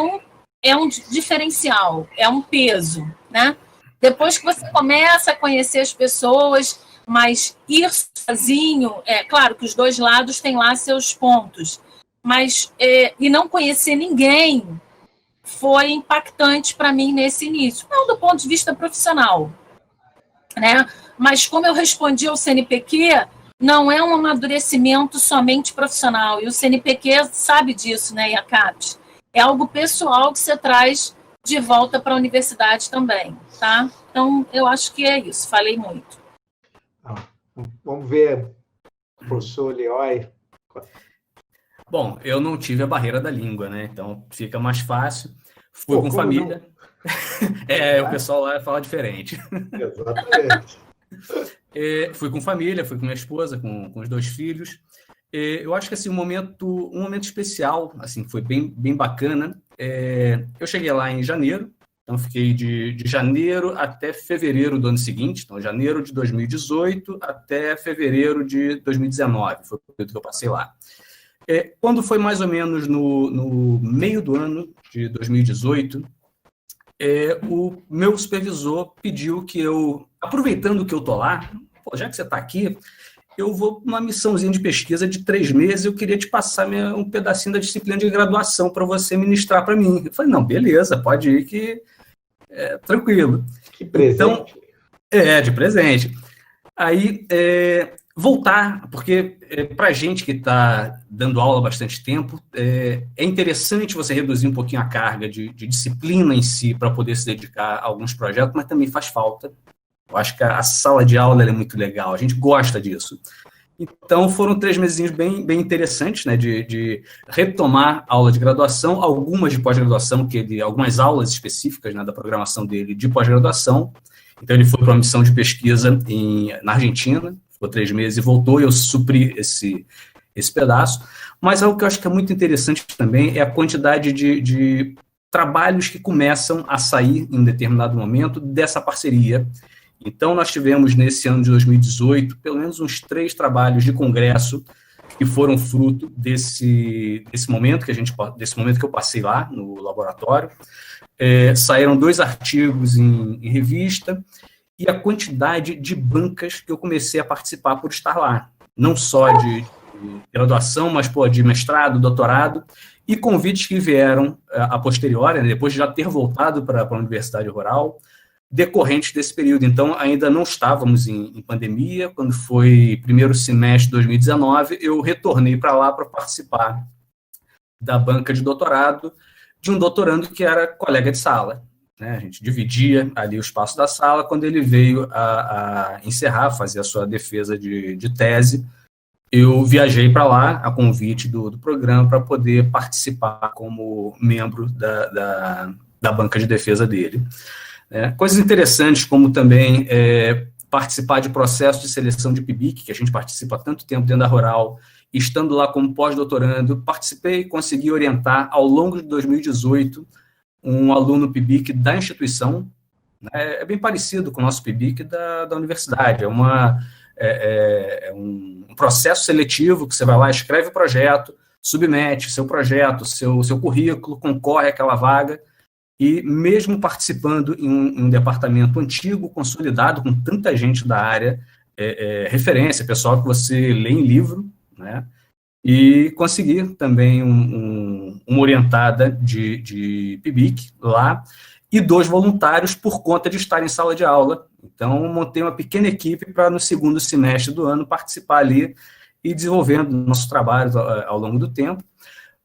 um diferencial, é um peso, né? Depois que você começa a conhecer as pessoas, mas ir sozinho, claro que os dois lados têm lá seus pontos, mas e não conhecer ninguém foi impactante para mim nesse início, não do ponto de vista profissional, né? Mas como eu respondi ao CNPq, não é um amadurecimento somente profissional, e o CNPq sabe disso, né, e a CAPES. É algo pessoal que você traz de volta para a universidade também, tá? Então, eu acho que é isso, falei muito. Vamos ver, professor Lioy. Bom, eu não tive a barreira da língua, né? Então fica mais fácil. Fui com família. O pessoal lá fala diferente. Exatamente. Fui com família, fui com minha esposa, com os 2 filhos. Eu acho que assim, um momento especial, assim, foi bem bacana. Eu cheguei lá em janeiro, então fiquei de janeiro até fevereiro do ano seguinte, então janeiro de 2018 até fevereiro de 2019, foi o período que eu passei lá. Quando foi mais ou menos no meio do ano de 2018, o meu supervisor pediu que eu, aproveitando que eu estou lá, já que você está aqui, eu vou uma missãozinha de pesquisa de 3 meses, eu queria te passar um pedacinho da disciplina de graduação para você ministrar para mim. Eu falei, não, beleza, pode ir que tranquilo. Que presente. Então, de presente. Aí, voltar, porque para a gente que está dando aula há bastante tempo, é interessante você reduzir um pouquinho a carga de disciplina em si para poder se dedicar a alguns projetos, mas também faz falta. Eu acho que a sala de aula é muito legal, a gente gosta disso. Então, foram 3 meses bem interessantes, né, de retomar a aula de graduação, algumas de pós-graduação, algumas aulas específicas, né, da programação dele de pós-graduação. Então, ele foi para uma missão de pesquisa na Argentina, ficou 3 meses e voltou, e eu supri esse pedaço. Mas algo que eu acho que é muito interessante também é a quantidade de trabalhos que começam a sair em um determinado momento dessa parceria. Então, nós tivemos, nesse ano de 2018, pelo menos uns 3 trabalhos de congresso que foram fruto desse momento que eu passei lá no laboratório. Saíram 2 artigos em revista, e a quantidade de bancas que eu comecei a participar por estar lá. Não só de graduação, mas de mestrado, doutorado, e convites que vieram a posteriori, né, depois de já ter voltado para a Universidade Rural, decorrentes desse período. Então, ainda não estávamos em pandemia. Quando foi primeiro semestre de 2019, eu retornei para lá para participar da banca de doutorado de um doutorando que era colega de sala. Né? A gente dividia ali o espaço da sala. Quando ele veio a encerrar, fazer a sua defesa de tese, eu viajei para lá, a convite do programa, para poder participar como membro da banca de defesa dele. Coisas interessantes, como também participar de processo de seleção de PIBIC, que a gente participa há tanto tempo dentro da Rural, estando lá como pós-doutorando, participei e consegui orientar, ao longo de 2018, um aluno PIBIC da instituição. É bem parecido com o nosso PIBIC da universidade, é um processo seletivo que você vai lá, escreve o projeto, submete seu projeto, seu currículo, concorre àquela vaga, e mesmo participando em um departamento antigo, consolidado, com tanta gente da área, referência, pessoal que você lê em livro, né, e conseguir também uma orientada de PIBIC lá, e 2 voluntários por conta de estar em sala de aula. Então, montei uma pequena equipe para, no segundo semestre do ano, participar ali e desenvolvendo nossos trabalhos ao longo do tempo.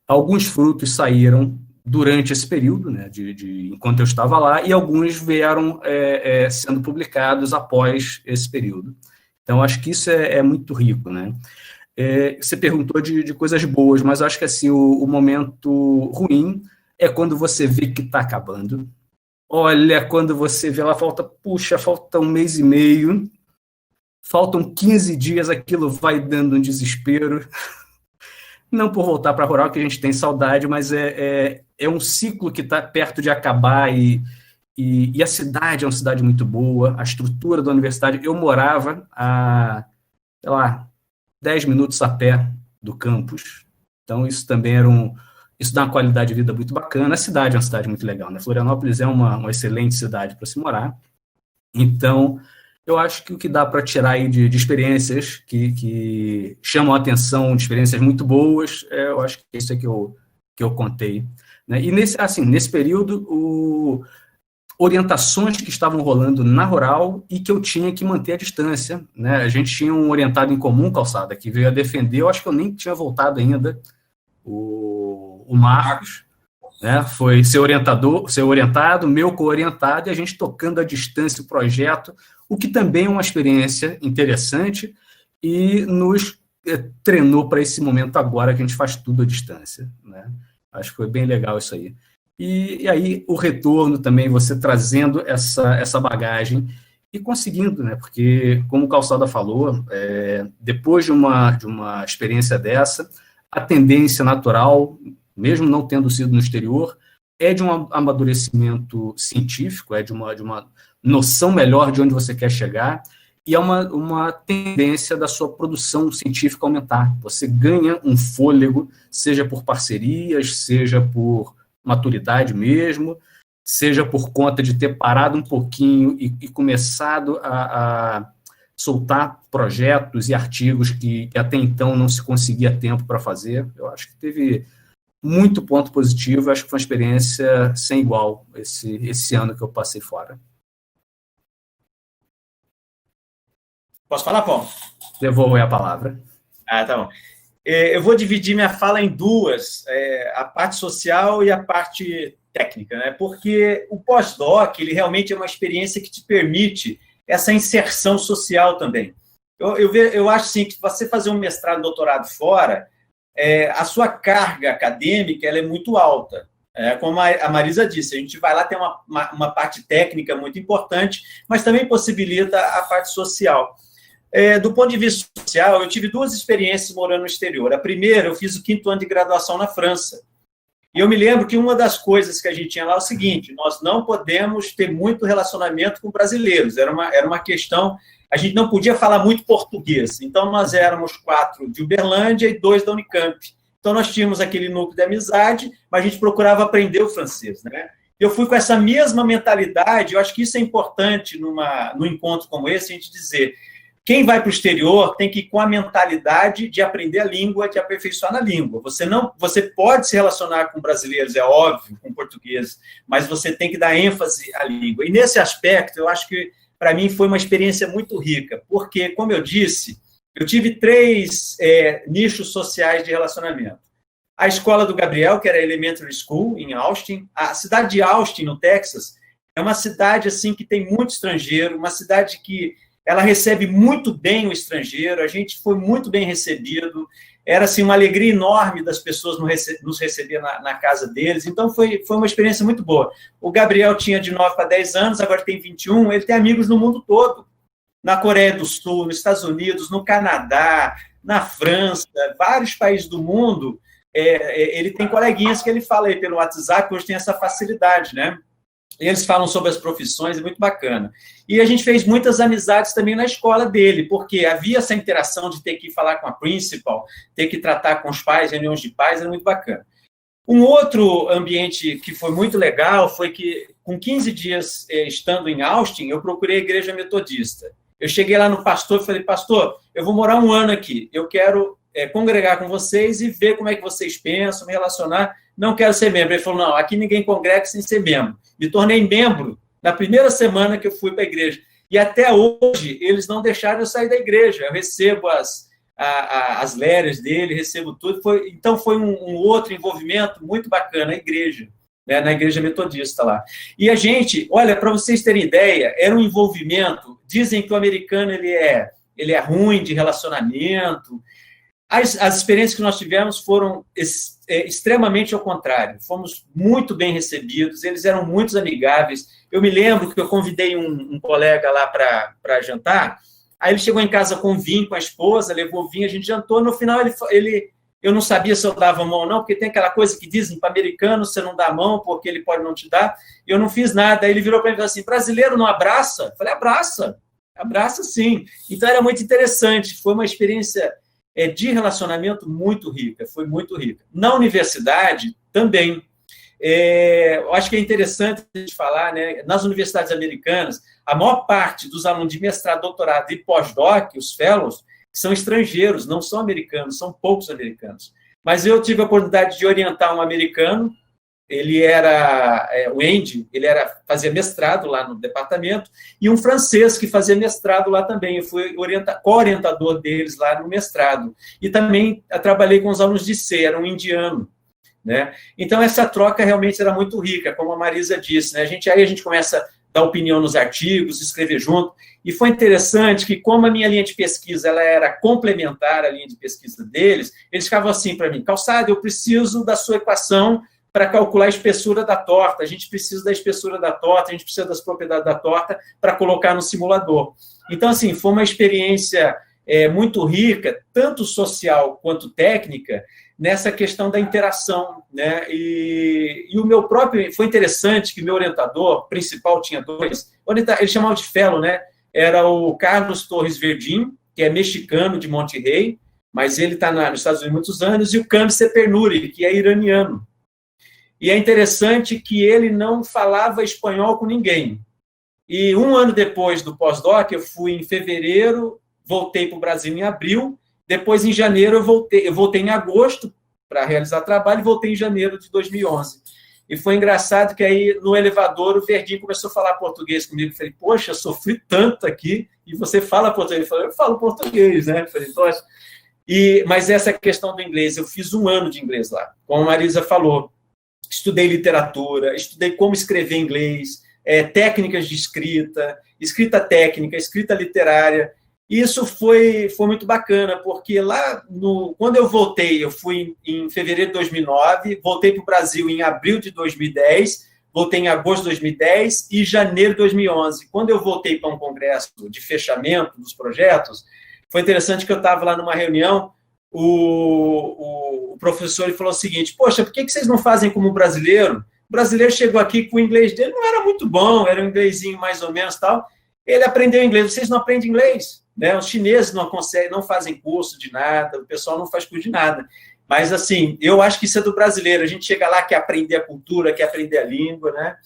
Alguns frutos saíram durante esse período, né, enquanto eu estava lá, e alguns vieram sendo publicados após esse período. Então, acho que isso é muito rico, né? Você perguntou de coisas boas, mas acho que assim, o momento ruim é quando você vê que está acabando. Olha, quando você vê lá, falta 1 mês e meio, faltam 15 dias, aquilo vai dando um desespero. Não por voltar para a Rural, que a gente tem saudade, mas é um ciclo que está perto de acabar, e a cidade é uma cidade muito boa, a estrutura da universidade. Eu morava a, 10 minutos a pé do campus, então isso também isso dá uma qualidade de vida muito bacana. A cidade é uma cidade muito legal, né? Florianópolis é uma excelente cidade para se morar. Então, eu acho que o que dá para tirar aí de experiências que chamam a atenção, de experiências muito boas, eu acho que isso é que eu contei. Né? E nesse período, orientações que estavam rolando na Rural e que eu tinha que manter a distância, né? A gente tinha um orientado em comum, Calçada, que veio a defender, eu acho que eu nem tinha voltado ainda, o Marcos, né? Foi ser orientado, meu co-orientado, e a gente tocando à distância o projeto, o que também é uma experiência interessante e nos treinou para esse momento agora que a gente faz tudo à distância, né? Acho que foi bem legal isso aí. E aí o retorno também, você trazendo essa bagagem e conseguindo, né? Porque, como o Calçada falou, depois de uma experiência dessa, a tendência natural, mesmo não tendo sido no exterior, é de um amadurecimento científico, é de uma noção melhor de onde você quer chegar, e é uma tendência da sua produção científica aumentar. Você ganha um fôlego, seja por parcerias, seja por maturidade mesmo, seja por conta de ter parado um pouquinho e começado a soltar projetos e artigos que até então não se conseguia tempo para fazer. Eu acho que teve muito ponto positivo, acho que foi uma experiência sem igual esse ano que eu passei fora. Posso falar, Paulo? Devolvo a palavra. Tá bom. Eu vou dividir minha fala em duas, a parte social e a parte técnica, né? Porque o pós-doc, ele realmente é uma experiência que te permite essa inserção social também. Eu acho, assim, que você fazer um mestrado, doutorado fora, a sua carga acadêmica ela é muito alta. Como a Marisa disse, a gente vai lá, tem uma parte técnica muito importante, mas também possibilita a parte social. Do ponto de vista social, eu tive duas experiências morando no exterior. A primeira, eu fiz o 5º ano de graduação na França. E eu me lembro que uma das coisas que a gente tinha lá é o seguinte: nós não podemos ter muito relacionamento com brasileiros. Era uma questão, a gente não podia falar muito português. Então, nós éramos 4 de Uberlândia e 2 da Unicamp. Então, nós tínhamos aquele núcleo de amizade, mas a gente procurava aprender o francês, né? Eu fui com essa mesma mentalidade. Eu acho que isso é importante num encontro como esse, a gente dizer: quem vai para o exterior tem que ir com a mentalidade de aprender a língua, de aperfeiçoar na língua. Você pode se relacionar com brasileiros, é óbvio, com português, mas você tem que dar ênfase à língua. E nesse aspecto, eu acho que, para mim, foi uma experiência muito rica, porque, como eu disse, eu tive 3 nichos sociais de relacionamento. A escola do Gabriel, que era a Elementary School, em Austin. A cidade de Austin, no Texas, é uma cidade assim que tem muito estrangeiro, uma cidade que ela recebe muito bem o estrangeiro, a gente foi muito bem recebido, era assim, uma alegria enorme das pessoas nos receber na casa deles, então foi uma experiência muito boa. O Gabriel tinha de 9 para 10 anos, agora tem 21, ele tem amigos no mundo todo, na Coreia do Sul, nos Estados Unidos, no Canadá, na França, vários países do mundo. Ele tem coleguinhas que ele fala aí pelo WhatsApp, hoje tem essa facilidade, né? Eles falam sobre as profissões, é muito bacana. E a gente fez muitas amizades também na escola dele, porque havia essa interação de ter que falar com a principal, ter que tratar com os pais, reuniões de pais, era muito bacana. Um outro ambiente que foi muito legal foi que, com 15 dias estando em Austin, eu procurei a igreja metodista. Eu cheguei lá no pastor e falei: pastor, eu vou morar 1 ano aqui, eu quero congregar com vocês e ver como é que vocês pensam, me relacionar, não quero ser membro. Ele falou: não, aqui ninguém congrega sem ser membro. Me tornei membro na primeira semana que eu fui para a igreja. E até hoje, eles não deixaram eu sair da igreja. Eu recebo as léreas dele, recebo tudo. Então, foi um outro envolvimento muito bacana, a igreja, né, na igreja metodista lá. E a gente, olha, para vocês terem ideia, era um envolvimento, dizem que o americano ele é ruim de relacionamento. As experiências que nós tivemos foram extremamente ao contrário. Fomos muito bem recebidos, eles eram muito amigáveis. Eu me lembro que eu convidei um colega lá para jantar, aí ele chegou em casa com vinho, com a esposa, levou vinho, a gente jantou, no final eu não sabia se eu dava a mão ou não, porque tem aquela coisa que dizem para americano, você não dá a mão porque ele pode não te dar, e eu não fiz nada. Aí ele virou para mim e falou assim: brasileiro não abraça? Eu falei: abraça sim. Então era muito interessante, foi uma experiência de relacionamento muito rica, foi muito rica. Na universidade, também. Eu acho que é interessante a gente falar, né? Nas universidades americanas, a maior parte dos alunos de mestrado, doutorado e pós-doc, os fellows, são estrangeiros, não são americanos, são poucos americanos. Mas eu tive a oportunidade de orientar um americano, ele era, o Andy, ele fazia mestrado lá no departamento, e um francês que fazia mestrado lá também. Eu fui co-orientador deles lá no mestrado. E também trabalhei com os alunos de C, era um indiano, né? Então, essa troca realmente era muito rica, como a Marisa disse, né? Aí a gente começa a dar opinião nos artigos, escrever junto, e foi interessante que, como a minha linha de pesquisa ela era complementar à linha de pesquisa deles, eles ficavam assim para mim: Calçada, eu preciso da sua equação para calcular a espessura da torta, a gente precisa da espessura da torta, a gente precisa das propriedades da torta para colocar no simulador. Então, assim, foi uma experiência muito rica, tanto social quanto técnica, nessa questão da interação, né? E o meu próprio... Foi interessante que meu orientador principal tinha dois, ele chamava de fellow, né? Era o Carlos Torres Verdim, que é mexicano de Monterrey, mas ele está nos Estados Unidos há muitos anos, e o Kambi Sepernuri, que é iraniano. E é interessante que ele não falava espanhol com ninguém. E um ano depois do pós-doc, eu fui em fevereiro, voltei para o Brasil em abril, depois em janeiro eu voltei em agosto para realizar trabalho e voltei em janeiro de 2011. E foi engraçado que aí no elevador o Verdim começou a falar português comigo. Eu falei, poxa, eu sofri tanto aqui e você fala português. Ele falou, eu falo português, né? Eu falei, poxa. Mas essa questão do inglês, eu fiz 1 ano de inglês lá, como a Marisa falou. Estudei literatura, estudei como escrever inglês, técnicas de escrita técnica, escrita literária. Isso foi muito bacana, porque lá, quando eu voltei, eu fui em fevereiro de 2009, voltei para o Brasil em abril de 2010, voltei em agosto de 2010 e janeiro de 2011. Quando eu voltei para um congresso de fechamento dos projetos, foi interessante que eu estava lá numa reunião, o professor ele falou o seguinte, poxa, por que vocês não fazem como o brasileiro? O brasileiro chegou aqui com o inglês dele, não era muito bom, era um inglesinho mais ou menos tal. Ele aprendeu inglês, vocês não aprendem inglês? Né? Os chineses não conseguem, não fazem curso de nada, o pessoal não faz curso de nada. Mas, assim, eu acho que isso é do brasileiro. A gente chega lá, quer aprender a cultura, quer aprender a língua, né?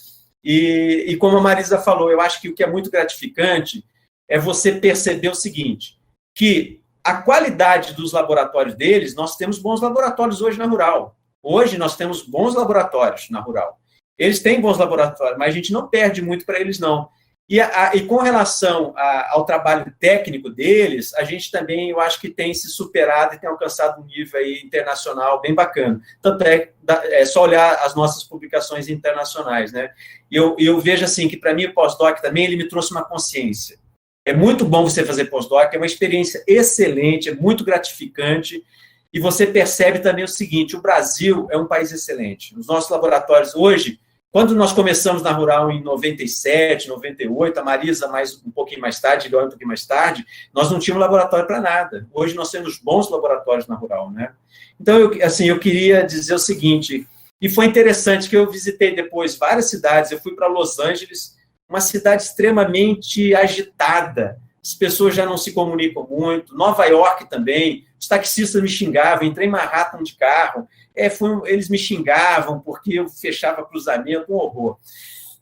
E como a Marisa falou, eu acho que o que é muito gratificante é você perceber o seguinte, que a qualidade dos laboratórios deles, nós temos bons laboratórios hoje na Rural. Hoje nós temos bons laboratórios na Rural. Eles têm bons laboratórios, mas a gente não perde muito para eles, não. E com relação ao trabalho técnico deles, a gente também, eu acho que tem se superado e tem alcançado um nível aí internacional bem bacana. Tanto é só olhar as nossas publicações internacionais, né? E eu vejo assim que, para mim, o pós-doc também ele me trouxe uma consciência. É muito bom você fazer pós-doc, é uma experiência excelente, é muito gratificante, e você percebe também o seguinte, o Brasil é um país excelente. Os nossos laboratórios hoje, quando nós começamos na Rural em 97, 98, a Marisa um pouquinho mais tarde, Leon um pouquinho mais tarde, nós não tínhamos laboratório para nada. Hoje nós temos bons laboratórios na Rural, né? Então, eu queria dizer o seguinte, e foi interessante que eu visitei depois várias cidades, eu fui para Los Angeles, uma cidade extremamente agitada, as pessoas já não se comunicam muito, Nova York também, os taxistas me xingavam, entrei em Manhattan de carro, eles me xingavam porque eu fechava cruzamento, um horror.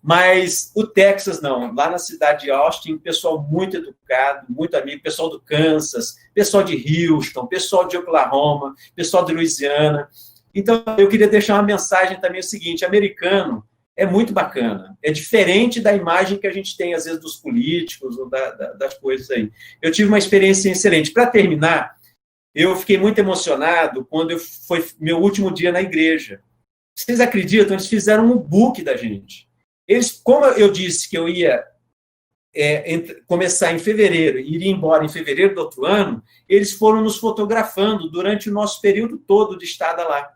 Mas o Texas, não. Lá na cidade de Austin, pessoal muito educado, muito amigo, pessoal do Kansas, pessoal de Houston, pessoal de Oklahoma, pessoal de Louisiana. Então, eu queria deixar uma mensagem também o seguinte, americano é muito bacana, é diferente da imagem que a gente tem, às vezes, dos políticos ou das coisas aí. Eu tive uma experiência excelente. Para terminar, eu fiquei muito emocionado quando foi meu último dia na igreja. Vocês acreditam? Eles fizeram um book da gente. Como eu disse que eu ia começar em fevereiro e iria embora em fevereiro do outro ano, eles foram nos fotografando durante o nosso período todo de estada lá.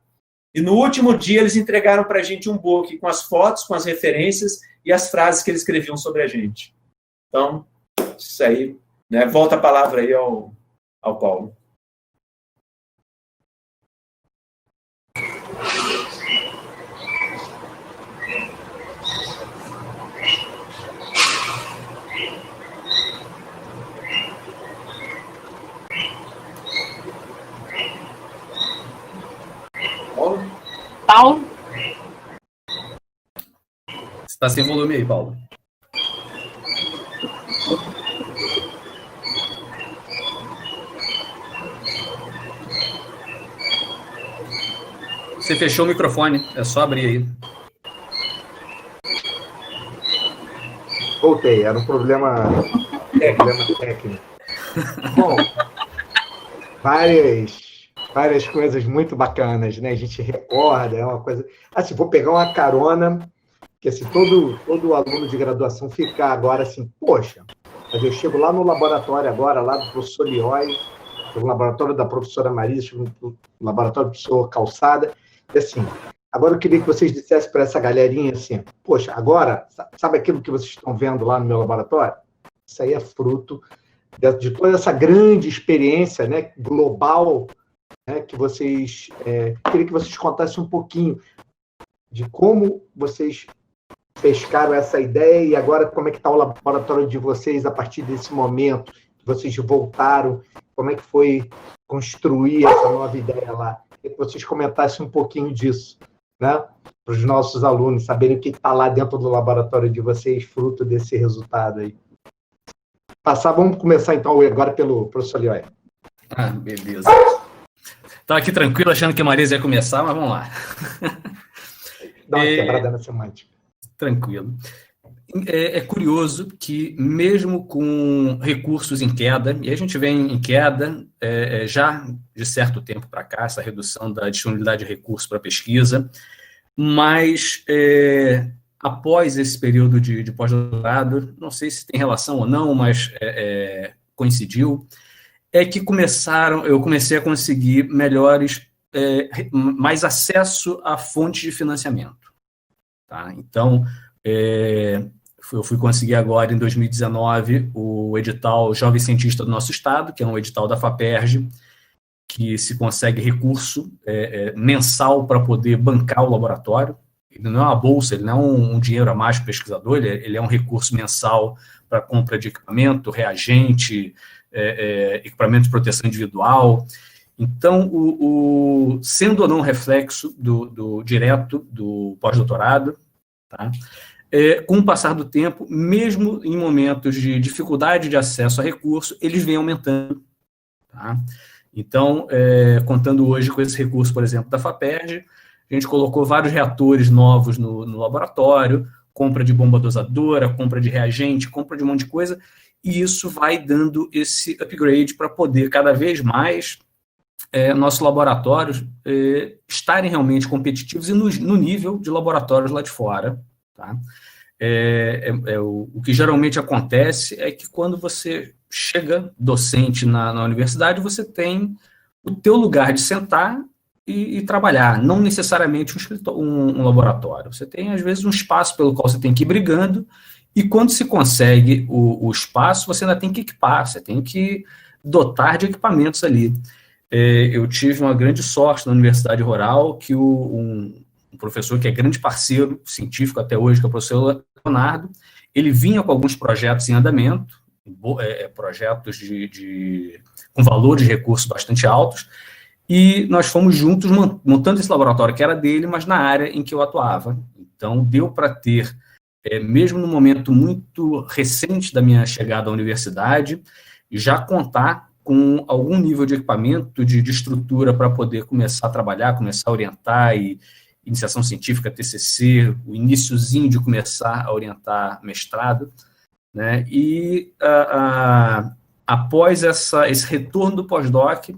E no último dia eles entregaram para a gente um book com as fotos, com as referências e as frases que eles escreviam sobre a gente. Então, isso aí, né? Volta a palavra aí ao Paulo. Paulo? Você está sem volume aí, Paulo. Você fechou o microfone, é só abrir aí. Voltei, era um problema técnico. Bom, várias coisas muito bacanas, né? A gente recorda, é uma coisa... Assim, vou pegar uma carona, que assim, todo aluno de graduação fica agora assim, poxa, mas eu chego lá no laboratório agora, lá do professor Lioy, no laboratório da professora Marisa, chego no laboratório do professor Calçada, e assim, agora eu queria que vocês dissessem para essa galerinha assim, poxa, agora, sabe aquilo que vocês estão vendo lá no meu laboratório? Isso aí é fruto de toda essa grande experiência, né, global, né, que vocês... queria que vocês contassem um pouquinho de como vocês pescaram essa ideia e agora como é que está o laboratório de vocês a partir desse momento que vocês voltaram, como é que foi construir essa nova ideia lá. Queria que vocês comentassem um pouquinho disso, né, para os nossos alunos saberem o que está lá dentro do laboratório de vocês, fruto desse resultado aí. Vamos começar então agora pelo professor Lioy. Beleza. Estava aqui tranquilo, achando que a Marisa ia começar, mas vamos lá. Dá uma quebrada na semântica. Tranquilo. É curioso que, mesmo com recursos em queda, e a gente vem em queda já de certo tempo para cá, essa redução da disponibilidade de recursos para pesquisa, mas após esse período de pós-doutorado, não sei se tem relação ou não, mas coincidiu, é que eu comecei a conseguir mais acesso a fontes de financiamento. Tá? Então, eu fui conseguir agora, em 2019, o edital Jovem Cientista do Nosso Estado, que é um edital da FAPERJ, que se consegue recurso mensal para poder bancar o laboratório. Ele não é uma bolsa, ele não é um dinheiro a mais para o pesquisador, ele é um recurso mensal para compra de equipamento, reagente, equipamento de proteção individual. Então, sendo ou não reflexo direto do pós-doutorado, tá? Com o passar do tempo, mesmo em momentos de dificuldade de acesso a recurso, eles vêm aumentando. Tá? Então, contando hoje com esse recurso, por exemplo, da FAPERJ, a gente colocou vários reatores novos no laboratório, compra de bomba dosadora, compra de reagente, compra de um monte de coisa, e isso vai dando esse upgrade para poder cada vez mais nossos laboratórios estarem realmente competitivos e no nível de laboratórios lá de fora. Tá? O que geralmente acontece é que quando você chega docente na universidade, você tem o teu lugar de sentar e trabalhar, não necessariamente um laboratório. Você tem, às vezes, um espaço pelo qual você tem que ir brigando, e quando se consegue o espaço, você ainda tem que equipar, você tem que dotar de equipamentos ali. Eu tive uma grande sorte na Universidade Rural, que um professor que é grande parceiro científico até hoje, que é o professor Leonardo, ele vinha com alguns projetos em andamento, projetos com valores de recursos bastante altos, e nós fomos juntos montando esse laboratório que era dele, mas na área em que eu atuava. Então, deu para ter, mesmo no momento muito recente da minha chegada à universidade, já contar com algum nível de equipamento, de estrutura para poder começar a trabalhar, começar a orientar, e iniciação científica, TCC, o iniciozinho de começar a orientar mestrado, né? E após esse retorno do pós-doc,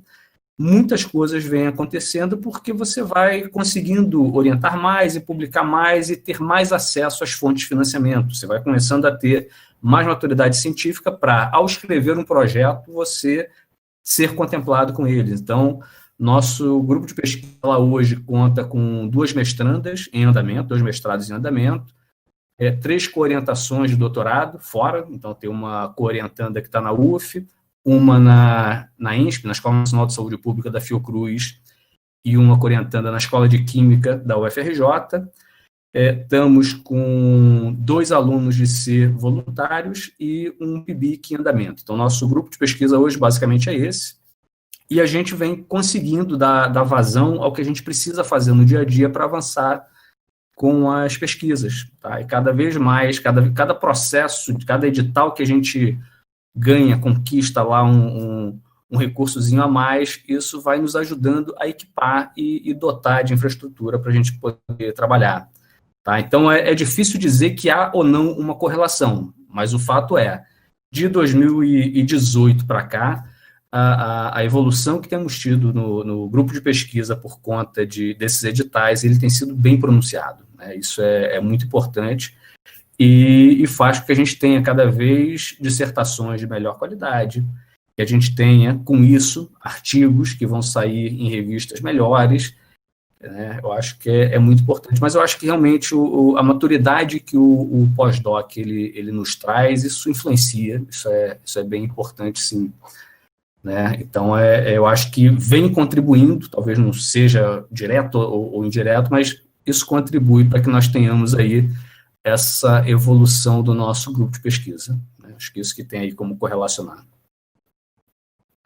muitas coisas vêm acontecendo porque você vai conseguindo orientar mais e publicar mais e ter mais acesso às fontes de financiamento. Você vai começando a ter mais maturidade científica para, ao escrever um projeto, você ser contemplado com eles. Então, nosso grupo de pesquisa lá hoje conta com 2 mestrandas em andamento, 2 mestrados em andamento, 3 coorientações de doutorado fora, então tem uma coorientanda que está na UF, uma na INSP, na Escola Nacional de Saúde Pública da Fiocruz, e uma coorientanda na Escola de Química da UFRJ. Estamos com 2 alunos de C voluntários e um PIBIC em andamento. Então, nosso grupo de pesquisa hoje basicamente é esse, e a gente vem conseguindo dar vazão ao que a gente precisa fazer no dia a dia para avançar com as pesquisas. Tá? E cada vez mais, cada processo, cada edital que a gente ganha, conquista lá um recursozinho a mais, isso vai nos ajudando a equipar e dotar de infraestrutura para a gente poder trabalhar. Tá? Então, é difícil dizer que há ou não uma correlação, Mas o fato é, de 2018 para cá, a evolução que temos tido no grupo de pesquisa por conta desses editais, ele tem sido bem pronunciado, né? Isso é muito importante e faz com que a gente tenha cada vez dissertações de melhor qualidade, que a gente tenha, com isso, artigos que vão sair em revistas melhores, né? Eu acho que é muito importante, mas eu acho que realmente a maturidade que o pós-doc ele nos traz, isso influencia, isso é bem importante, sim. Né? Então, eu acho que vem contribuindo, talvez não seja direto ou indireto, mas isso contribui para que nós tenhamos aí essa evolução do nosso grupo de pesquisa, né? Acho que isso que tem aí como correlacionar.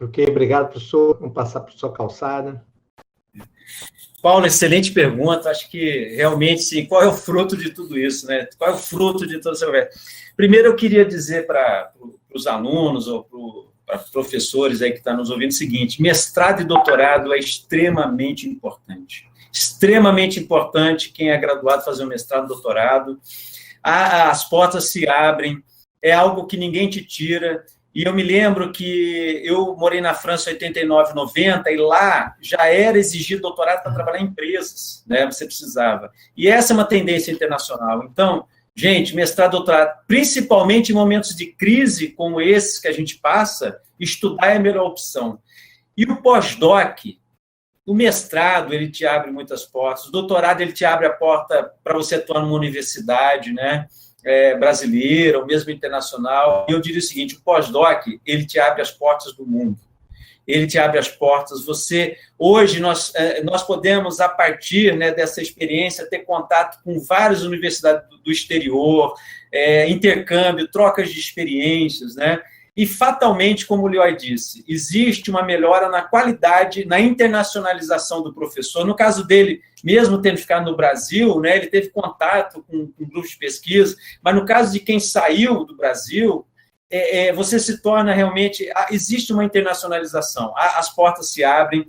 Ok, obrigado, professor. Vamos passar para o professor Calçada. Paulo, excelente pergunta. Acho que, realmente, sim, qual é o fruto de tudo isso, né? Qual é o fruto de toda essa conversa? Primeiro, eu queria dizer para os alunos ou para professores aí que estão nos ouvindo o seguinte: mestrado e doutorado é extremamente importante. Extremamente importante quem é graduado fazer um mestrado e doutorado. As portas se abrem, é algo que ninguém te tira. E eu me lembro que eu morei na França em 89, 90, e lá já era exigido doutorado para trabalhar em empresas, né? Você precisava. E essa é uma tendência internacional. Então, gente, mestrado, doutorado, principalmente em momentos de crise como esses que a gente passa, estudar é a melhor opção. E o pós-doc, o mestrado, ele te abre muitas portas, o doutorado, ele te abre a porta para você atuar numa universidade, né? Brasileira, ou mesmo internacional. E eu diria o seguinte: o pós-doc, ele te abre as portas do mundo. Ele te abre as portas. Hoje, nós podemos, a partir, né, dessa experiência, ter contato com várias universidades do exterior, intercâmbio, trocas de experiências, né? E, fatalmente, como o Lioy disse, existe uma melhora na qualidade, na internacionalização do professor. No caso dele, mesmo tendo ficado no Brasil, né, ele teve contato com grupos de pesquisa, mas no caso de quem saiu do Brasil, você se torna realmente... Existe uma internacionalização, as portas se abrem,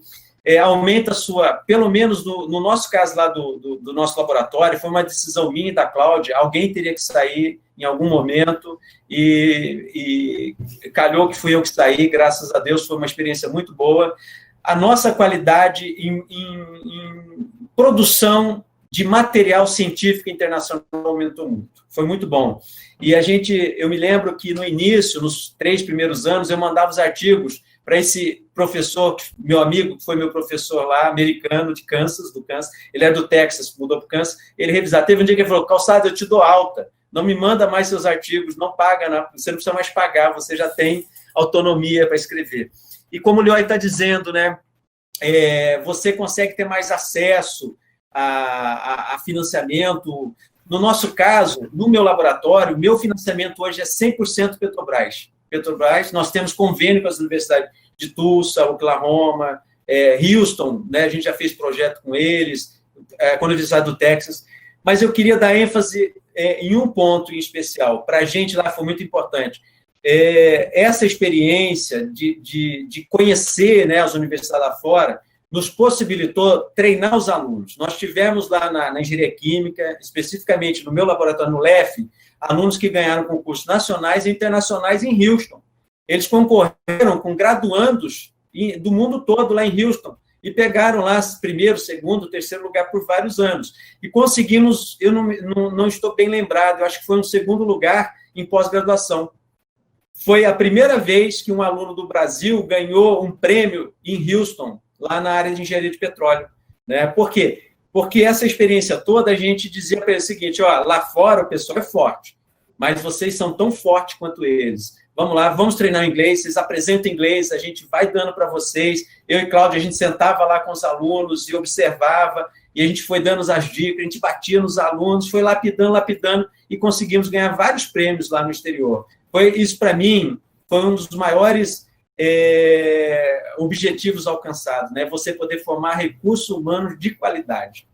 aumenta a sua... Pelo menos no nosso caso lá do nosso laboratório, foi uma decisão minha e da Cláudia, alguém teria que sair em algum momento, e calhou que fui eu que saí, graças a Deus, foi uma experiência muito boa. A nossa qualidade em produção de material científico internacional aumentou muito, foi muito bom. E eu me lembro que no início, nos 3 primeiros anos, eu mandava os artigos para esse professor, meu amigo, que foi meu professor lá, americano, do Kansas, ele é do Texas, mudou para o Kansas, ele revisava. Teve um dia que ele falou: Calçado, eu te dou alta, não me manda mais seus artigos, não paga, não, você não precisa mais pagar, você já tem autonomia para escrever. E como o Lioy está dizendo, né, você consegue ter mais acesso a financiamento. No nosso caso, no meu laboratório, meu financiamento hoje é 100% Petrobras. Nós temos convênio com as universidades de Tulsa, Oklahoma, Houston, né, a gente já fez projeto com eles, com a Universidade do Texas, mas eu queria dar ênfase em um ponto em especial. Para a gente lá foi muito importante. Essa experiência de conhecer, né, as universidades lá fora nos possibilitou treinar os alunos. Nós tivemos lá na engenharia química, especificamente no meu laboratório, no LEF, alunos que ganharam concursos nacionais e internacionais em Houston. Eles concorreram com graduandos do mundo todo lá em Houston e pegaram lá primeiro, segundo, terceiro lugar por vários anos. E conseguimos, eu não estou bem lembrado, eu acho que foi um segundo lugar em pós-graduação. Foi a primeira vez que um aluno do Brasil ganhou um prêmio em Houston, lá na área de engenharia de petróleo, né? Por quê? Porque essa experiência toda, a gente dizia para ele o seguinte: lá fora o pessoal é forte, mas vocês são tão fortes quanto eles. Vamos lá, vamos treinar inglês, vocês apresentam inglês, a gente vai dando para vocês. Eu e Cláudia, a gente sentava lá com os alunos e observava, e a gente foi dando as dicas, a gente batia nos alunos, foi lapidando, e conseguimos ganhar vários prêmios lá no exterior. Isso, para mim, foi um dos maiores objetivos alcançados, né? Você poder formar recursos humanos de qualidade.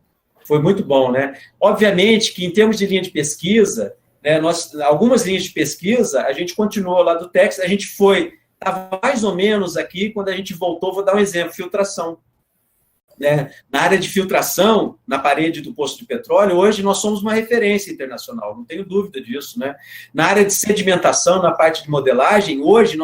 Foi muito bom, né? Obviamente que, em termos de linha de pesquisa, né, algumas linhas de pesquisa, a gente continuou lá do Texas, a gente estava mais ou menos aqui, quando a gente voltou, vou dar um exemplo: filtração. né? Na área de filtração, na parede do poço de petróleo, hoje nós somos uma referência internacional, não tenho dúvida disso, né? Na área de sedimentação, na parte de modelagem, hoje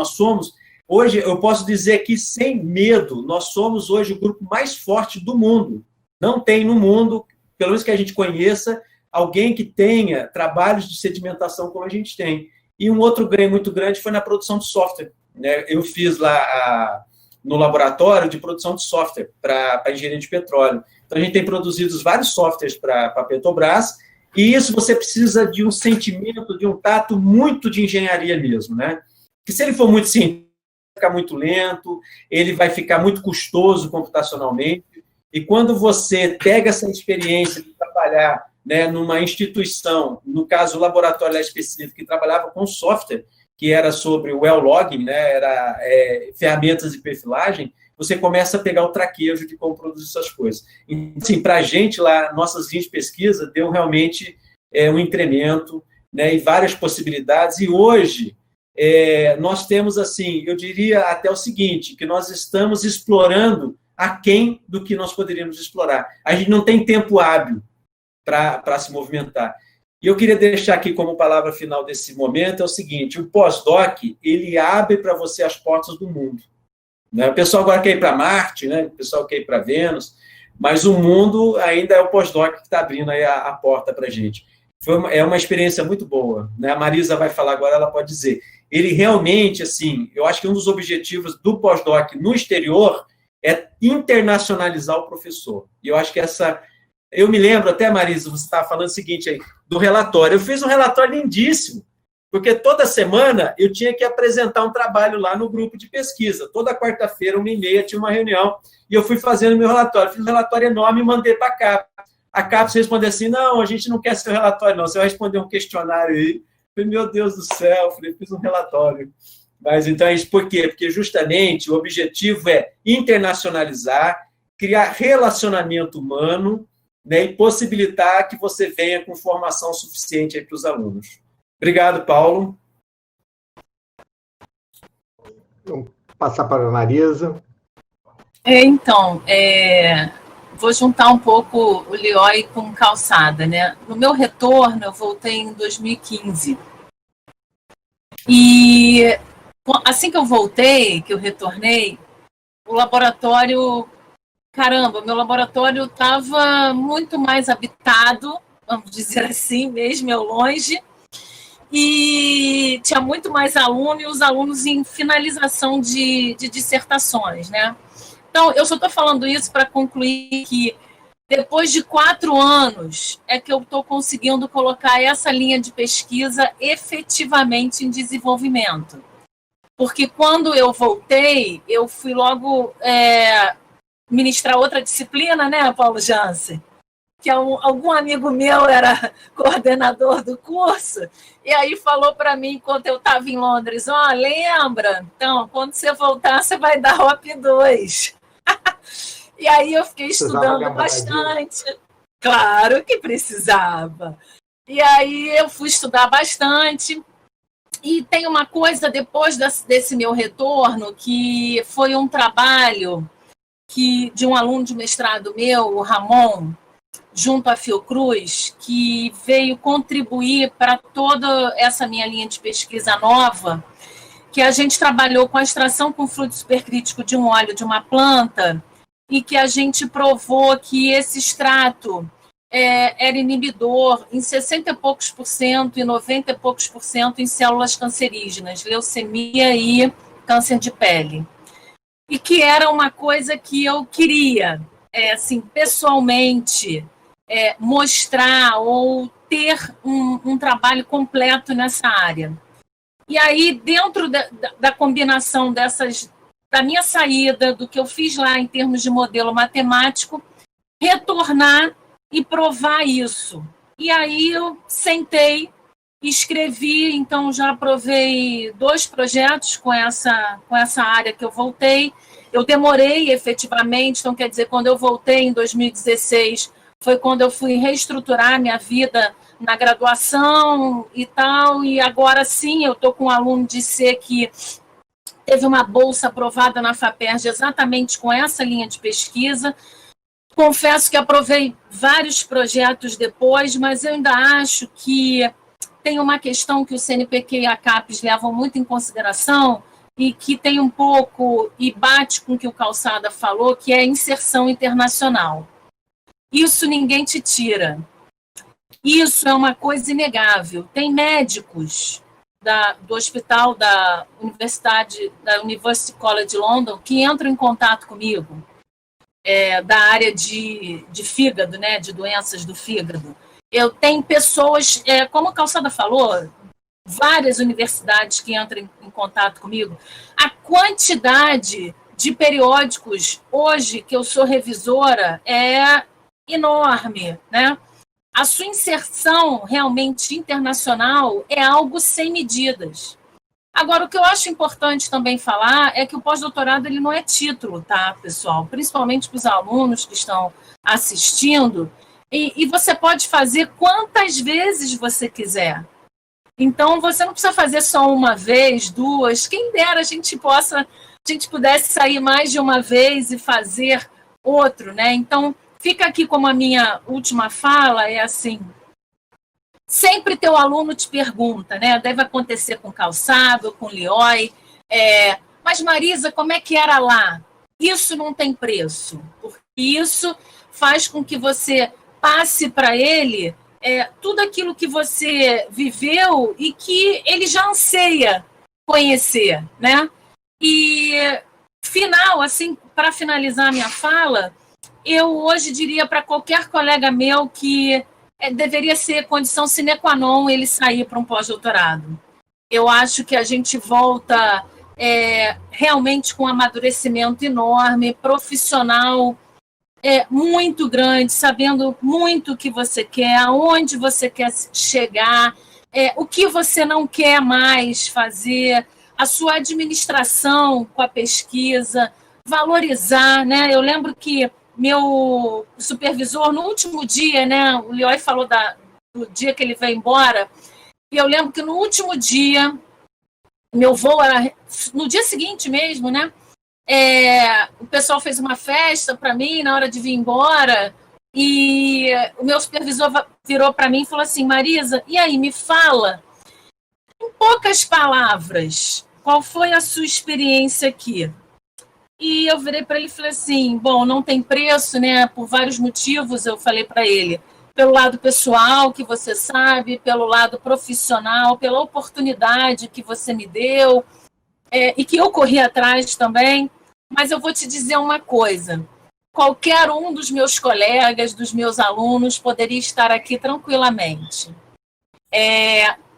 eu posso dizer que, sem medo, nós somos hoje o grupo mais forte do mundo. Não tem no mundo, pelo menos que a gente conheça, alguém que tenha trabalhos de sedimentação como a gente tem. E um outro ganho muito grande foi na produção de software, né? Eu fiz lá no laboratório de produção de software para engenharia de petróleo. Então, a gente tem produzido vários softwares para a Petrobras, e isso você precisa de um sentimento, de um tato muito de engenharia mesmo, né? Que se ele for muito científico, vai ficar muito lento, ele vai ficar muito custoso computacionalmente, e quando você pega essa experiência de trabalhar, né, numa instituição, no caso o laboratório lá específico, que trabalhava com software, que era sobre o well logging, né, era ferramentas de perfilagem, você começa a pegar o traquejo de como produzir essas coisas. Então, assim, para a gente lá, nossas linhas de pesquisa deu realmente um incremento, né, e várias possibilidades, e hoje nós temos, assim, eu diria até o seguinte, que nós estamos explorando aquém do que nós poderíamos explorar. A gente não tem tempo hábil para se movimentar. E eu queria deixar aqui como palavra final desse momento é o seguinte: o pós-doc, ele abre para você as portas do mundo, né? O pessoal agora quer ir para Marte, né? O pessoal quer ir para Vênus, mas o mundo ainda é o pós-doc que está abrindo aí a porta para a gente. É uma experiência muito boa, né? A Marisa vai falar agora, ela pode dizer. Ele realmente, assim, eu acho que um dos objetivos do pós-doc no exterior é internacionalizar o professor. E eu acho que eu me lembro até, Marisa, você estava falando o seguinte aí, do relatório. Eu fiz um relatório lindíssimo, porque toda semana eu tinha que apresentar um trabalho lá no grupo de pesquisa. Toda quarta-feira, 1h30, tinha uma reunião, e eu fui fazendo meu relatório. Fiz um relatório enorme e mandei para a CAPES. A CAPES respondeu assim: não, a gente não quer seu relatório, não. Você vai responder um questionário aí. Eu falei, meu Deus do céu, fiz um relatório. Mas então é isso por quê? Porque justamente o objetivo é internacionalizar, criar relacionamento humano, né, e possibilitar que você venha com formação suficiente para os alunos. Obrigado, Paulo. Vou passar para a Marisa. Então, vou juntar um pouco o Lioy com Calçada, né? No meu retorno, eu voltei em 2015. E assim que eu voltei, que eu retornei, o laboratório... Caramba, meu laboratório estava muito mais habitado, vamos dizer assim, mesmo eu longe, e tinha muito mais alunos, e os alunos em finalização de dissertações, né? Então, eu só estou falando isso para concluir que, depois de 4 anos, é que eu estou conseguindo colocar essa linha de pesquisa efetivamente em desenvolvimento. Porque quando eu voltei, eu fui logo... ministrar outra disciplina, né, Paulo Jansen? Que algum amigo meu era coordenador do curso, e aí falou para mim, enquanto eu estava em Londres, lembra? Então, quando você voltar, você vai dar OP2. E aí eu fiquei estudando bastante. Claro que precisava. E aí eu fui estudar bastante. E tem uma coisa, depois desse meu retorno, que foi um trabalho de um aluno de mestrado meu, o Ramon, junto à Fiocruz, que veio contribuir para toda essa minha linha de pesquisa nova, que a gente trabalhou com a extração com fluido supercrítico de um óleo de uma planta, e que a gente provou que esse extrato era inibidor em 60 e poucos por cento e 90 e poucos por cento em células cancerígenas, leucemia e câncer de pele. E que era uma coisa que eu queria, assim, pessoalmente, mostrar ou ter um trabalho completo nessa área. E aí, dentro da combinação da minha saída, do que eu fiz lá em termos de modelo matemático, retornar e provar isso. E aí eu sentei, escrevi, então já aprovei 2 projetos com essa área que eu voltei. Eu demorei efetivamente, então quer dizer, quando eu voltei em 2016, foi quando eu fui reestruturar minha vida na graduação e tal, e agora sim eu estou com um aluno de C que teve uma bolsa aprovada na FAPERJ exatamente com essa linha de pesquisa. Confesso que aprovei vários projetos depois, mas eu ainda acho que tem uma questão que o CNPq e a CAPES levam muito em consideração e que tem um pouco, e bate com o que o Calçada falou, que é a inserção internacional. Isso ninguém te tira. Isso é uma coisa inegável. Tem médicos do hospital da University College London que entram em contato comigo, da área de fígado, né, de doenças do fígado. Eu tenho pessoas, como a Calçada falou, várias universidades que entram em contato comigo. A quantidade de periódicos hoje que eu sou revisora é enorme, né? A sua inserção realmente internacional é algo sem medidas. Agora, o que eu acho importante também falar é que o pós-doutorado ele não é título, tá, pessoal? Principalmente para os alunos que estão assistindo. E você pode fazer quantas vezes você quiser. Então, você não precisa fazer só uma vez, duas. Quem dera a gente pudesse sair mais de uma vez e fazer outro, né? Então, fica aqui como a minha última fala, é assim, sempre teu aluno te pergunta, né? Deve acontecer com Calçado, com Lioy, mas Marisa, como é que era lá? Isso não tem preço, porque isso faz com que você passe para ele tudo aquilo que você viveu e que ele já anseia conhecer, né? E final, assim, para finalizar a minha fala, eu hoje diria para qualquer colega meu que deveria ser condição sine qua non ele sair para um pós-doutorado. Eu acho que a gente volta realmente com um amadurecimento enorme, profissional, muito grande, sabendo muito o que você quer, aonde você quer chegar, o que você não quer mais fazer, a sua administração com a pesquisa, valorizar, né? Eu lembro que meu supervisor, no último dia, né, o Lioy falou do dia que ele veio embora, e eu lembro que no último dia, meu voo era no dia seguinte mesmo, né? O pessoal fez uma festa para mim na hora de vir embora, e o meu supervisor virou para mim e falou assim: Marisa, e aí, me fala, em poucas palavras, qual foi a sua experiência aqui? E eu virei para ele e falei assim, bom, não tem preço, né? Por vários motivos, eu falei para ele, pelo lado pessoal, que você sabe, pelo lado profissional, pela oportunidade que você me deu, e que eu corri atrás também. Mas eu vou te dizer uma coisa, qualquer um dos meus colegas, dos meus alunos, poderia estar aqui tranquilamente.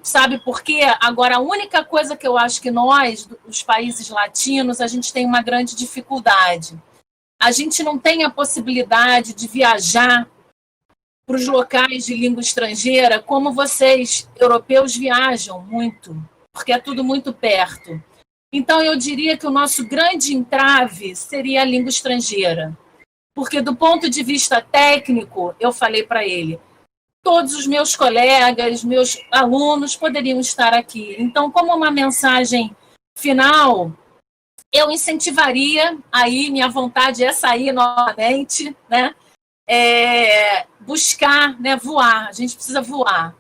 Sabe por quê? Agora, a única coisa que eu acho que nós, os países latinos, a gente tem uma grande dificuldade. A gente não tem a possibilidade de viajar para os locais de língua estrangeira como vocês, europeus, viajam muito, porque é tudo muito perto. Então, eu diria que o nosso grande entrave seria a língua estrangeira. Porque, do ponto de vista técnico, eu falei para ele, todos os meus colegas, meus alunos poderiam estar aqui. Então, como uma mensagem final, eu incentivaria, aí minha vontade é sair novamente, né? Buscar, né? Voar, a gente precisa voar.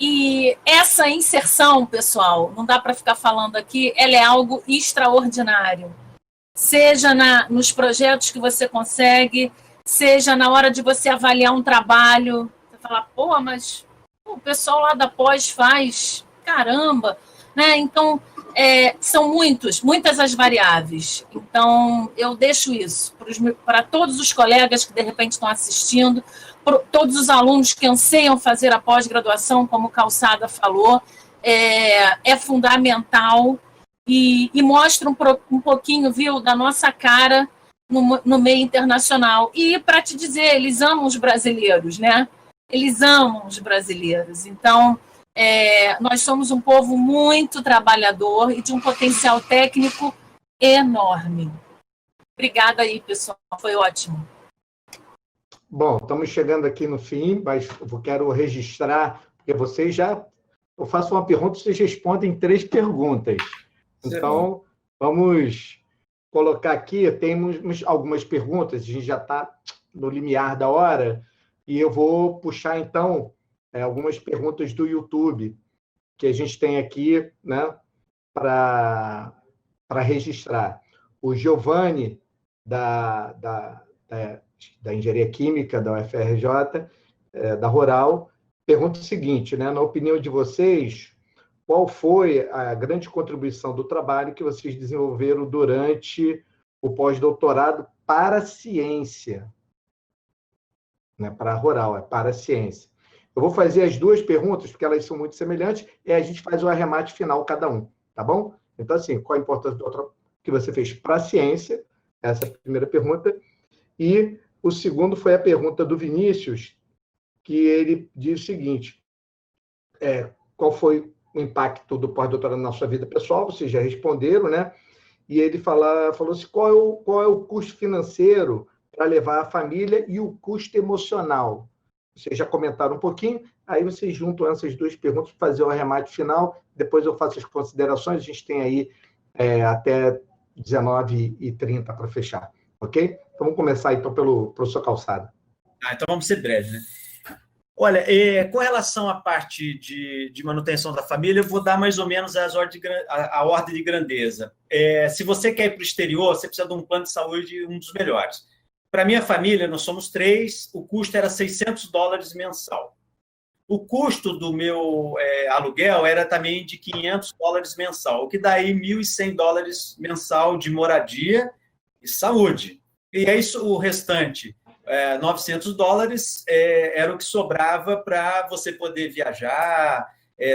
E essa inserção, pessoal, não dá para ficar falando aqui, ela é algo extraordinário. Seja nos projetos que você consegue, seja na hora de você avaliar um trabalho, você fala, pô, mas o pessoal lá da pós faz, caramba, né? Então, são muitas as variáveis. Então, eu deixo isso para todos os colegas que, de repente, estão assistindo, para todos os alunos que anseiam fazer a pós-graduação, como o Calçada falou, é fundamental e mostra um pouquinho, viu, da nossa cara no meio internacional. E, para te dizer, eles amam os brasileiros, né? Eles amam os brasileiros. Então, nós somos um povo muito trabalhador e de um potencial técnico enorme. Obrigada aí, pessoal. Foi ótimo. Bom, estamos chegando aqui no fim, mas eu quero registrar, porque vocês já... Eu faço uma pergunta, vocês respondem 3 perguntas. Então, vamos colocar aqui, temos algumas perguntas, a gente já está no limiar da hora, e eu vou puxar, então, algumas perguntas do YouTube, que a gente tem aqui, né, para registrar. O Giovanni, da Engenharia Química da UFRJ, da Rural, pergunta o seguinte, né, na opinião de vocês, qual foi a grande contribuição do trabalho que vocês desenvolveram durante o pós-doutorado para a ciência? Né, para a Rural, para a ciência. Eu vou fazer as duas perguntas, porque elas são muito semelhantes, e a gente faz o arremate final cada um, tá bom? Então, assim, qual a importância do doutorado que você fez para a ciência? Essa é a primeira pergunta. E o segundo foi a pergunta do Vinícius, que ele diz o seguinte, qual foi o impacto do pós-doutorado na sua vida pessoal? Vocês já responderam, né? E ele falou assim, qual é o custo financeiro para levar a família e o custo emocional? Vocês já comentaram um pouquinho, aí vocês juntam essas duas perguntas para fazer o arremate final, depois eu faço as considerações, a gente tem aí até 19h30 para fechar, ok? Então, vamos começar, então, pelo professor Calçada. Então, vamos ser breves, né? Olha, com relação à parte de manutenção da família, eu vou dar mais ou menos a ordem de grandeza. Se você quer ir para o exterior, você precisa de um plano de saúde, um dos melhores. Para minha família, nós somos 3, o custo era $600 mensal. O custo do meu aluguel era também de $500 mensal, o que dá aí $1.100 mensal de moradia e saúde. E é isso, o restante, $900, era o que sobrava para você poder viajar,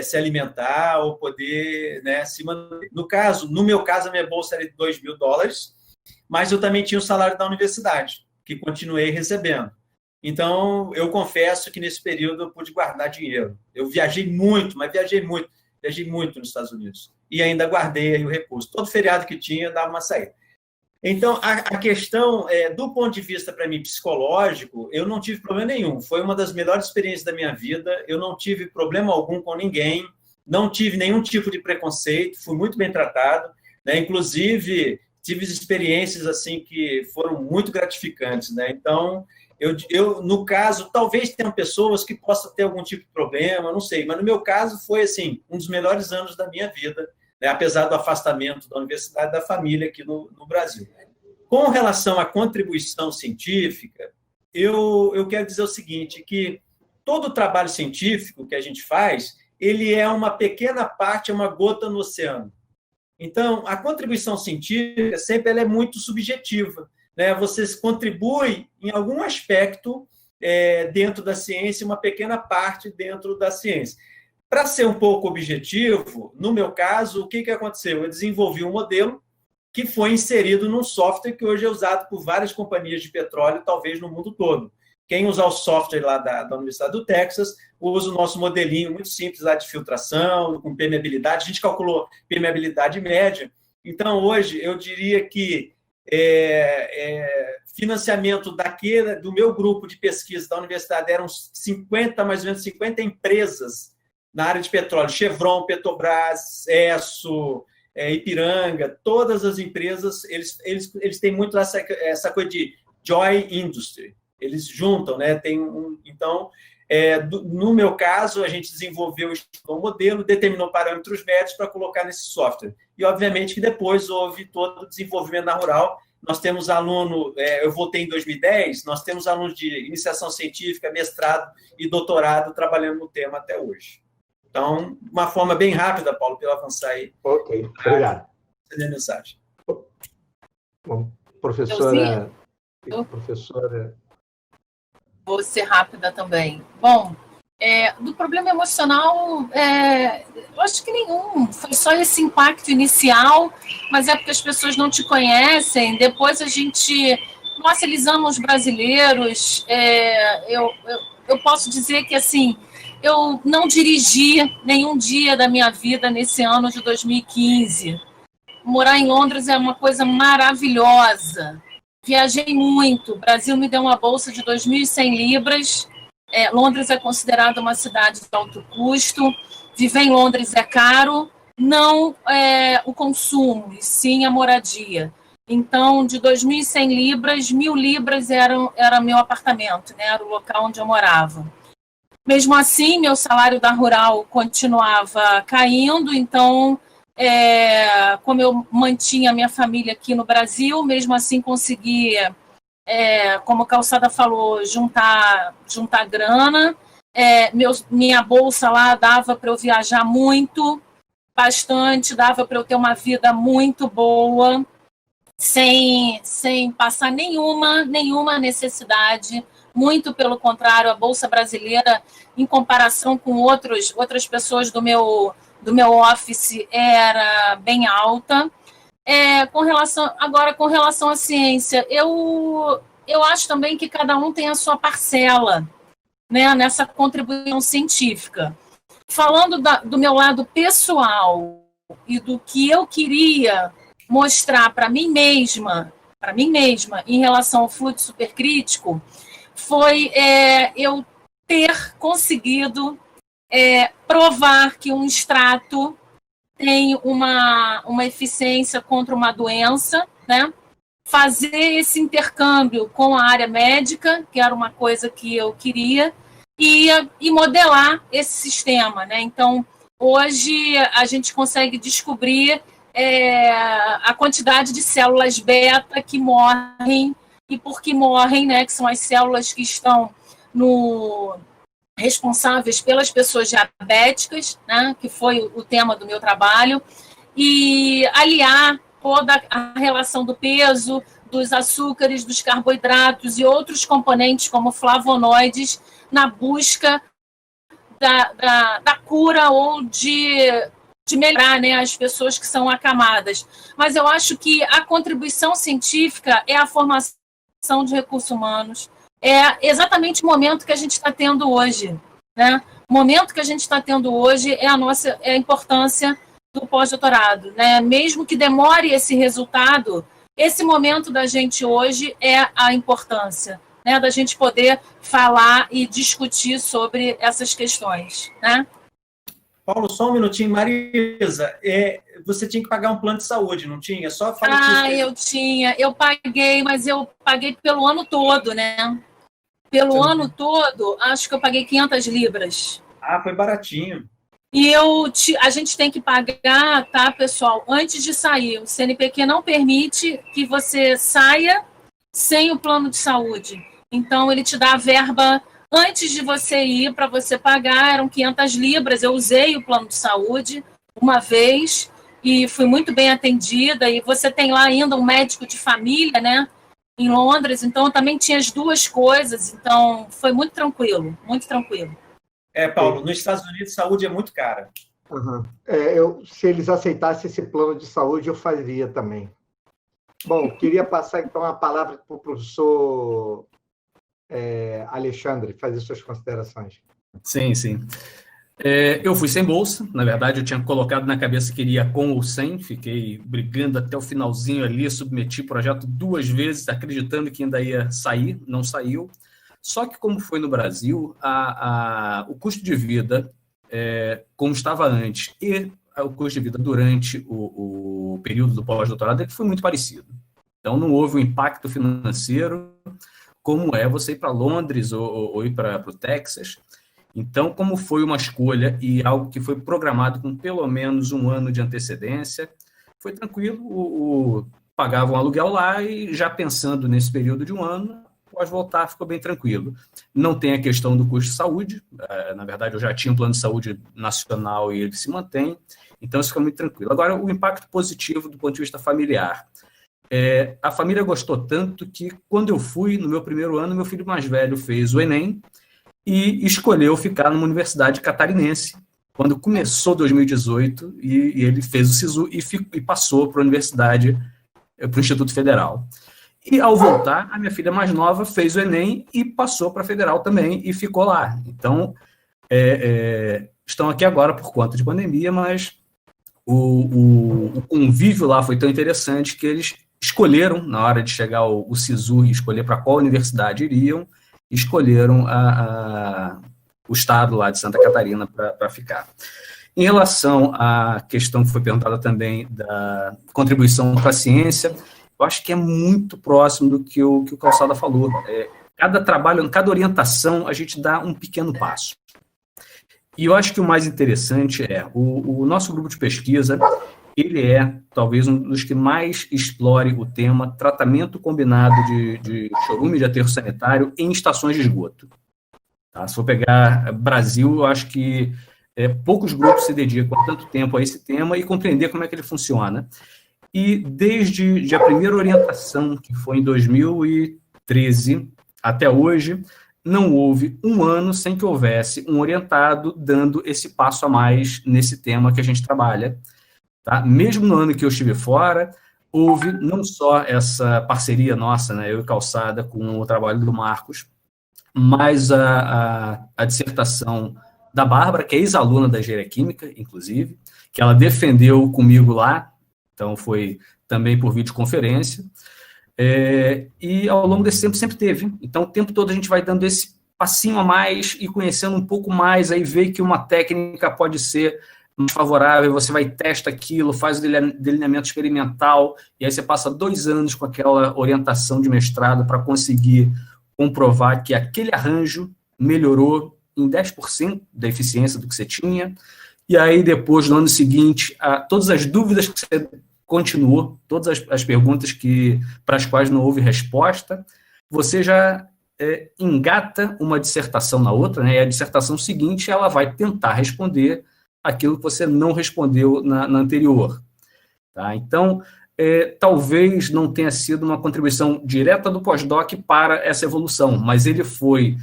se alimentar ou poder, né, se manter. No meu caso, a minha bolsa era de $2.000, mas eu também tinha o salário da universidade, que continuei recebendo. Então, eu confesso que nesse período eu pude guardar dinheiro. Eu viajei muito, mas viajei muito nos Estados Unidos. E ainda guardei aí o recurso. Todo feriado que tinha, dava uma saída. Então, a questão, do ponto de vista, para mim, psicológico, eu não tive problema nenhum. Foi uma das melhores experiências da minha vida. Eu não tive problema algum com ninguém, não tive nenhum tipo de preconceito, fui muito bem tratado, né? Inclusive, tive experiências assim que foram muito gratificantes, né? Então, eu no caso, talvez tenham pessoas que possam ter algum tipo de problema, não sei, mas no meu caso foi assim, um dos melhores anos da minha vida, né? Apesar do afastamento da universidade, da família aqui no Brasil. Com relação à contribuição científica, eu quero dizer o seguinte, que todo o trabalho científico que a gente faz, ele é uma pequena parte, é uma gota no oceano. Então, a contribuição científica sempre ela é muito subjetiva, né? Você contribui em algum aspecto dentro da ciência, uma pequena parte dentro da ciência. Para ser um pouco objetivo, no meu caso, o que aconteceu? Eu desenvolvi um modelo que foi inserido num software que hoje é usado por várias companhias de petróleo, talvez no mundo todo. Quem usar o software lá da Universidade do Texas, usa o nosso modelinho muito simples lá de filtração, com permeabilidade. A gente calculou permeabilidade média. Então, hoje, eu diria que financiamento do meu grupo de pesquisa da universidade eram mais ou menos 50 empresas na área de petróleo. Chevron, Petrobras, Esso, Ipiranga, todas as empresas, eles têm muito essa coisa de joy industry. Eles juntam, né? Então, no meu caso, a gente desenvolveu um modelo, determinou parâmetros médios para colocar nesse software. E, obviamente, que depois houve todo o desenvolvimento na Rural. Nós temos aluno, eu voltei em 2010, nós temos alunos de iniciação científica, mestrado e doutorado trabalhando no tema até hoje. Então, uma forma bem rápida, Paulo, para eu avançar aí. Ok, obrigado. Entender a mensagem. Bom, professora... Vou ser rápida também. Bom, do problema emocional, eu acho que nenhum. Foi só esse impacto inicial, mas é porque as pessoas não te conhecem. Depois nós eles amam os brasileiros. Eu posso dizer que, assim, eu não dirigi nenhum dia da minha vida nesse ano de 2015. Morar em Londres é uma coisa maravilhosa. Viajei muito. O Brasil me deu uma bolsa de 2.100 libras. Londres é considerada uma cidade de alto custo. Viver em Londres é caro. Não o consumo, e sim a moradia. Então, de 2.100 libras, 1.000 libras era meu apartamento, né? Era o local onde eu morava. Mesmo assim, meu salário da Rural continuava caindo, então, como eu mantinha a minha família aqui no Brasil, mesmo assim consegui, como a Calçada falou, juntar grana. Minha bolsa lá dava para eu viajar bastante, dava para eu ter uma vida muito boa, sem passar nenhuma necessidade. Muito pelo contrário, a Bolsa Brasileira, em comparação com outras pessoas do meu office, era bem alta. Com relação à ciência, eu acho também que cada um tem a sua parcela, né, nessa contribuição científica. Falando do meu lado pessoal e do que eu queria mostrar para mim mesma, em relação ao fluxo supercrítico, foi eu ter conseguido provar que um extrato tem uma eficiência contra uma doença, né? Fazer esse intercâmbio com a área médica, que era uma coisa que eu queria, e modelar esse sistema, né? Então, hoje a gente consegue descobrir a quantidade de células beta que morrem, e por que morrem, né, que são as células que estão responsáveis pelas pessoas diabéticas, né, que foi o tema do meu trabalho, e aliar toda a relação do peso, dos açúcares, dos carboidratos e outros componentes como flavonoides na busca da cura ou de melhorar, né, as pessoas que são acamadas. Mas eu acho que a contribuição científica é a formação de recursos humanos, é exatamente o momento que a gente está tendo hoje, né? O momento que a gente está tendo hoje é a importância do pós-doutorado, né? Mesmo que demore esse resultado, esse momento da gente hoje é a importância, né, da gente poder falar e discutir sobre essas questões, né? Paulo, só um minutinho. Marisa, você tinha que pagar um plano de saúde, não tinha? Só fala eu tinha. Eu paguei, mas eu paguei pelo ano todo, né? Pelo ano todo, acho que eu paguei 500 libras. Ah, foi baratinho. E a gente tem que pagar, tá, pessoal, antes de sair. O CNPq não permite que você saia sem o plano de saúde. Então, ele te dá a verba antes de você ir, para você pagar, eram 500 libras. Eu usei o plano de saúde uma vez e fui muito bem atendida. E você tem lá ainda um médico de família, né, em Londres. Então, também tinha as duas coisas. Então, foi muito tranquilo, muito tranquilo. Paulo, nos Estados Unidos, saúde é muito cara. Uhum. Se eles aceitassem esse plano de saúde, eu faria também. Bom, queria passar, então, a palavra para o professor Alexandre, fazer suas considerações. Sim. Eu fui sem bolsa, na verdade, eu tinha colocado na cabeça que iria com ou sem, fiquei brigando até o finalzinho ali, submeti o projeto 2 vezes, acreditando que ainda ia sair, não saiu. Só que, como foi no Brasil, o custo de vida, como estava antes, e o custo de vida durante o período do pós-doutorado, foi muito parecido. Então, não houve um impacto financeiro, como você ir para Londres ou ir para o Texas. Então, como foi uma escolha e algo que foi programado com pelo menos 1 ano de antecedência, foi tranquilo, pagava um aluguel lá e já pensando nesse período de 1 ano, após voltar, ficou bem tranquilo. Não tem a questão do custo de saúde, na verdade, eu já tinha um plano de saúde nacional e ele se mantém, então isso fica muito tranquilo. Agora, o impacto positivo do ponto de vista familiar. A família gostou tanto que, quando eu fui, no meu primeiro ano, meu filho mais velho fez o Enem e escolheu ficar numa universidade catarinense, quando começou 2018, e ele fez o SISU e passou para a universidade, para o Instituto Federal. E, ao voltar, a minha filha mais nova fez o Enem e passou para a Federal também e ficou lá. Então, estão aqui agora por conta de pandemia, mas o convívio lá foi tão interessante que eles escolheram, na hora de chegar o SISU e escolher para qual universidade iriam, escolheram o estado lá de Santa Catarina para ficar. Em relação à questão que foi perguntada também da contribuição para a ciência, eu acho que é muito próximo do que o Calçada falou. Cada trabalho, cada orientação, a gente dá um pequeno passo. E eu acho que o mais interessante é, o nosso grupo de pesquisa, ele é, talvez, um dos que mais explore o tema tratamento combinado de chorume de aterro sanitário em estações de esgoto. Tá? Se for pegar Brasil, eu acho que poucos grupos se dedicam há tanto tempo a esse tema e compreender como é que ele funciona. E desde a primeira orientação, que foi em 2013, até hoje, não houve um ano sem que houvesse um orientado dando esse passo a mais nesse tema que a gente trabalha. Tá? Mesmo no ano que eu estive fora, houve não só essa parceria nossa, né, eu e Calçada, com o trabalho do Marcos, mas a dissertação da Bárbara, que é ex-aluna da Engenharia Química, inclusive, que ela defendeu comigo lá, então foi também por videoconferência, e ao longo desse tempo sempre teve. Então, o tempo todo a gente vai dando esse passinho a mais e conhecendo um pouco mais, aí vê que uma técnica pode ser mais favorável, você vai testa aquilo, faz o delineamento experimental, e aí você passa 2 anos com aquela orientação de mestrado para conseguir comprovar que aquele arranjo melhorou em 10% da eficiência do que você tinha, e aí depois, no ano seguinte, todas as dúvidas que você continuou, todas as perguntas para as quais não houve resposta, você já engata uma dissertação na outra, né? E a dissertação seguinte ela vai tentar responder aquilo que você não respondeu na anterior. Tá? Então, talvez não tenha sido uma contribuição direta do pós-doc para essa evolução, mas ele foi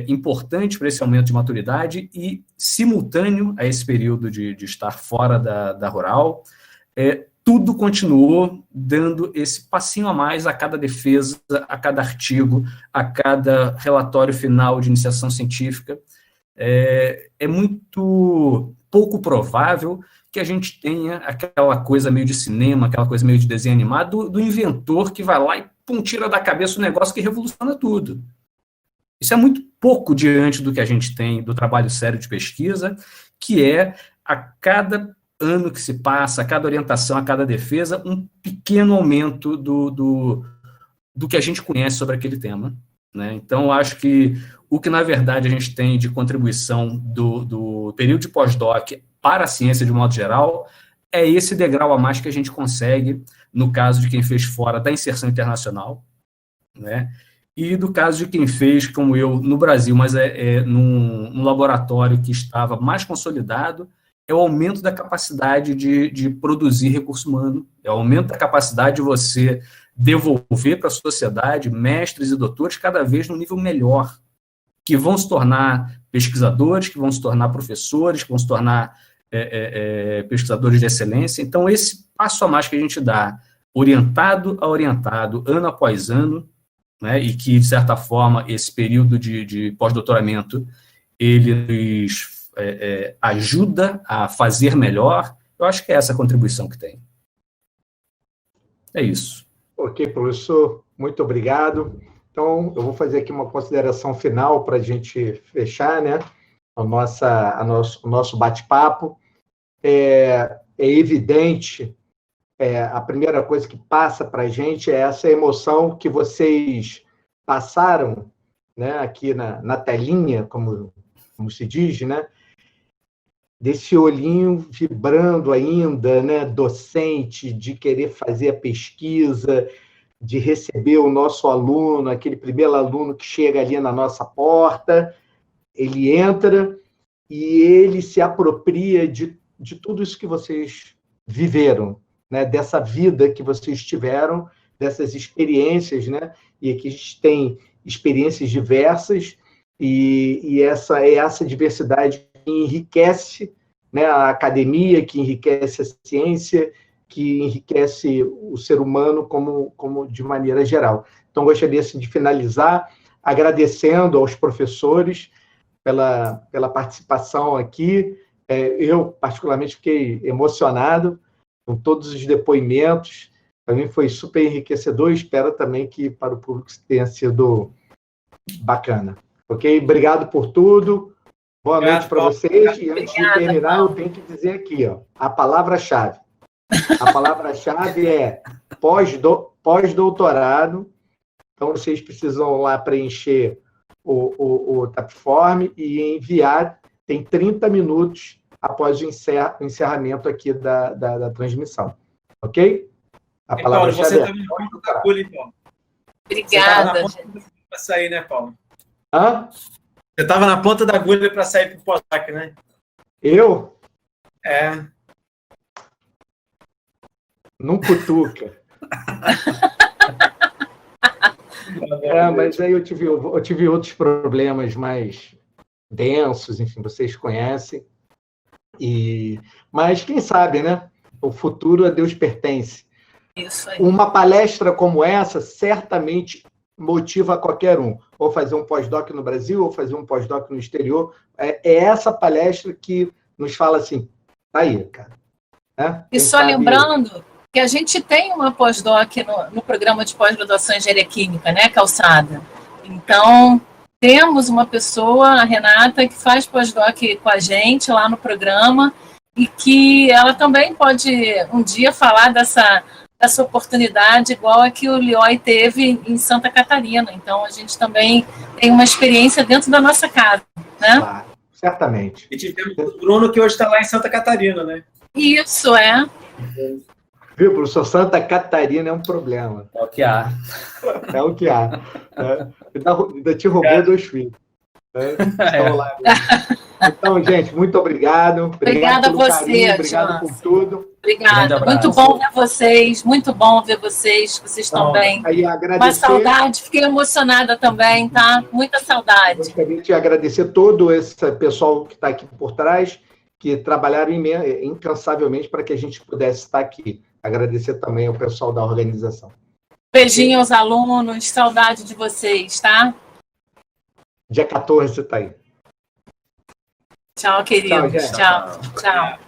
importante para esse aumento de maturidade e simultâneo a esse período de estar fora da rural, tudo continuou dando esse passinho a mais a cada defesa, a cada artigo, a cada relatório final de iniciação científica. É muito pouco provável que a gente tenha aquela coisa meio de cinema, aquela coisa meio de desenho animado, do inventor que vai lá e tira da cabeça um negócio que revoluciona tudo. Isso é muito pouco diante do que a gente tem do trabalho sério de pesquisa, que é a cada ano que se passa, a cada orientação, a cada defesa, um pequeno aumento do que a gente conhece sobre aquele tema. Né? Então, eu acho que o que, na verdade, a gente tem de contribuição do período de pós-doc para a ciência, de modo geral, é esse degrau a mais que a gente consegue, no caso de quem fez fora da inserção internacional, né? E do caso de quem fez, como eu, no Brasil, mas num laboratório que estava mais consolidado, é o aumento da capacidade de produzir recurso humano, é o aumento da capacidade de você devolver para a sociedade mestres e doutores cada vez num nível melhor, que vão se tornar pesquisadores, que vão se tornar professores, que vão se tornar pesquisadores de excelência. Então, esse passo a mais que a gente dá, orientado a orientado, ano após ano, né, e que, de certa forma, esse período de pós-doutoramento, ele nos ajuda a fazer melhor, eu acho que é essa a contribuição que tem. É isso. Ok, professor, muito obrigado. Então, eu vou fazer aqui uma consideração final para a gente fechar, né, o nosso bate-papo. É evidente, a primeira coisa que passa para a gente é essa emoção que vocês passaram, né, aqui na telinha, como se diz, né, desse olhinho vibrando ainda, né, docente, de querer fazer a pesquisa, de receber o nosso aluno, aquele primeiro aluno que chega ali na nossa porta, ele entra e ele se apropria de tudo isso que vocês viveram, né, dessa vida que vocês tiveram, dessas experiências, né, e aqui a gente tem experiências diversas, e essa diversidade que enriquece, né, a academia, que enriquece a ciência, que enriquece o ser humano como de maneira geral. Então, gostaria assim, de finalizar agradecendo aos professores pela participação aqui. Eu, particularmente, fiquei emocionado com todos os depoimentos. Para mim foi super enriquecedor e espero também que para o público tenha sido bacana. Ok? Obrigado por tudo. Boa noite para vocês. E antes de terminar, eu tenho que dizer aqui, ó, a palavra-chave. A palavra-chave é pós-doutorado. Então, vocês precisam lá preencher o Tapeform e enviar. Tem 30 minutos após o encerramento aqui da transmissão. Ok? A Paulo, você é está na ponta da agulha, então. Obrigada, gente. Para sair, né, Paulo? Hã? Você estava na ponta da agulha para sair para o pós-doc, né? Eu? É. Não cutuca. Mas aí eu tive outros problemas mais densos, enfim, vocês conhecem. Mas quem sabe, né? O futuro a Deus pertence. Isso aí. Uma palestra como essa certamente motiva qualquer um. Ou fazer um pós-doc no Brasil, ou fazer um pós-doc no exterior. É essa palestra que nos fala assim, tá aí, cara. Né? E só lembrando que a gente tem uma pós-doc no programa de pós-graduação em Engenharia Química, né, Calçada? Então, temos uma pessoa, a Renata, que faz pós-doc com a gente lá no programa e que ela também pode um dia falar dessa oportunidade igual a que o Lioy teve em Santa Catarina. Então, a gente também tem uma experiência dentro da nossa casa, né? Claro, certamente. E tivemos o Bruno, que hoje está lá em Santa Catarina, né? Isso, é. Viu, professor? Santa Catarina é um problema. É o que há. É o que há. Ainda te roubou 2 filhos. Lá. Então, gente, muito obrigado. Obrigada a você, carinho, obrigado por tudo. Obrigada. Muito bom ver vocês. Muito bom ver vocês. Vocês estão bem. Aí, agradecer... Uma saudade. Fiquei emocionada também, tá? Muita saudade. Gostaria de agradecer todo esse pessoal que está aqui por trás, que trabalharam incansavelmente para que a gente pudesse estar aqui. Agradecer também ao pessoal da organização. Beijinho aos alunos, saudade de vocês, tá? Dia 14 você está aí. Tchau, queridos. Tchau, gente. Tchau.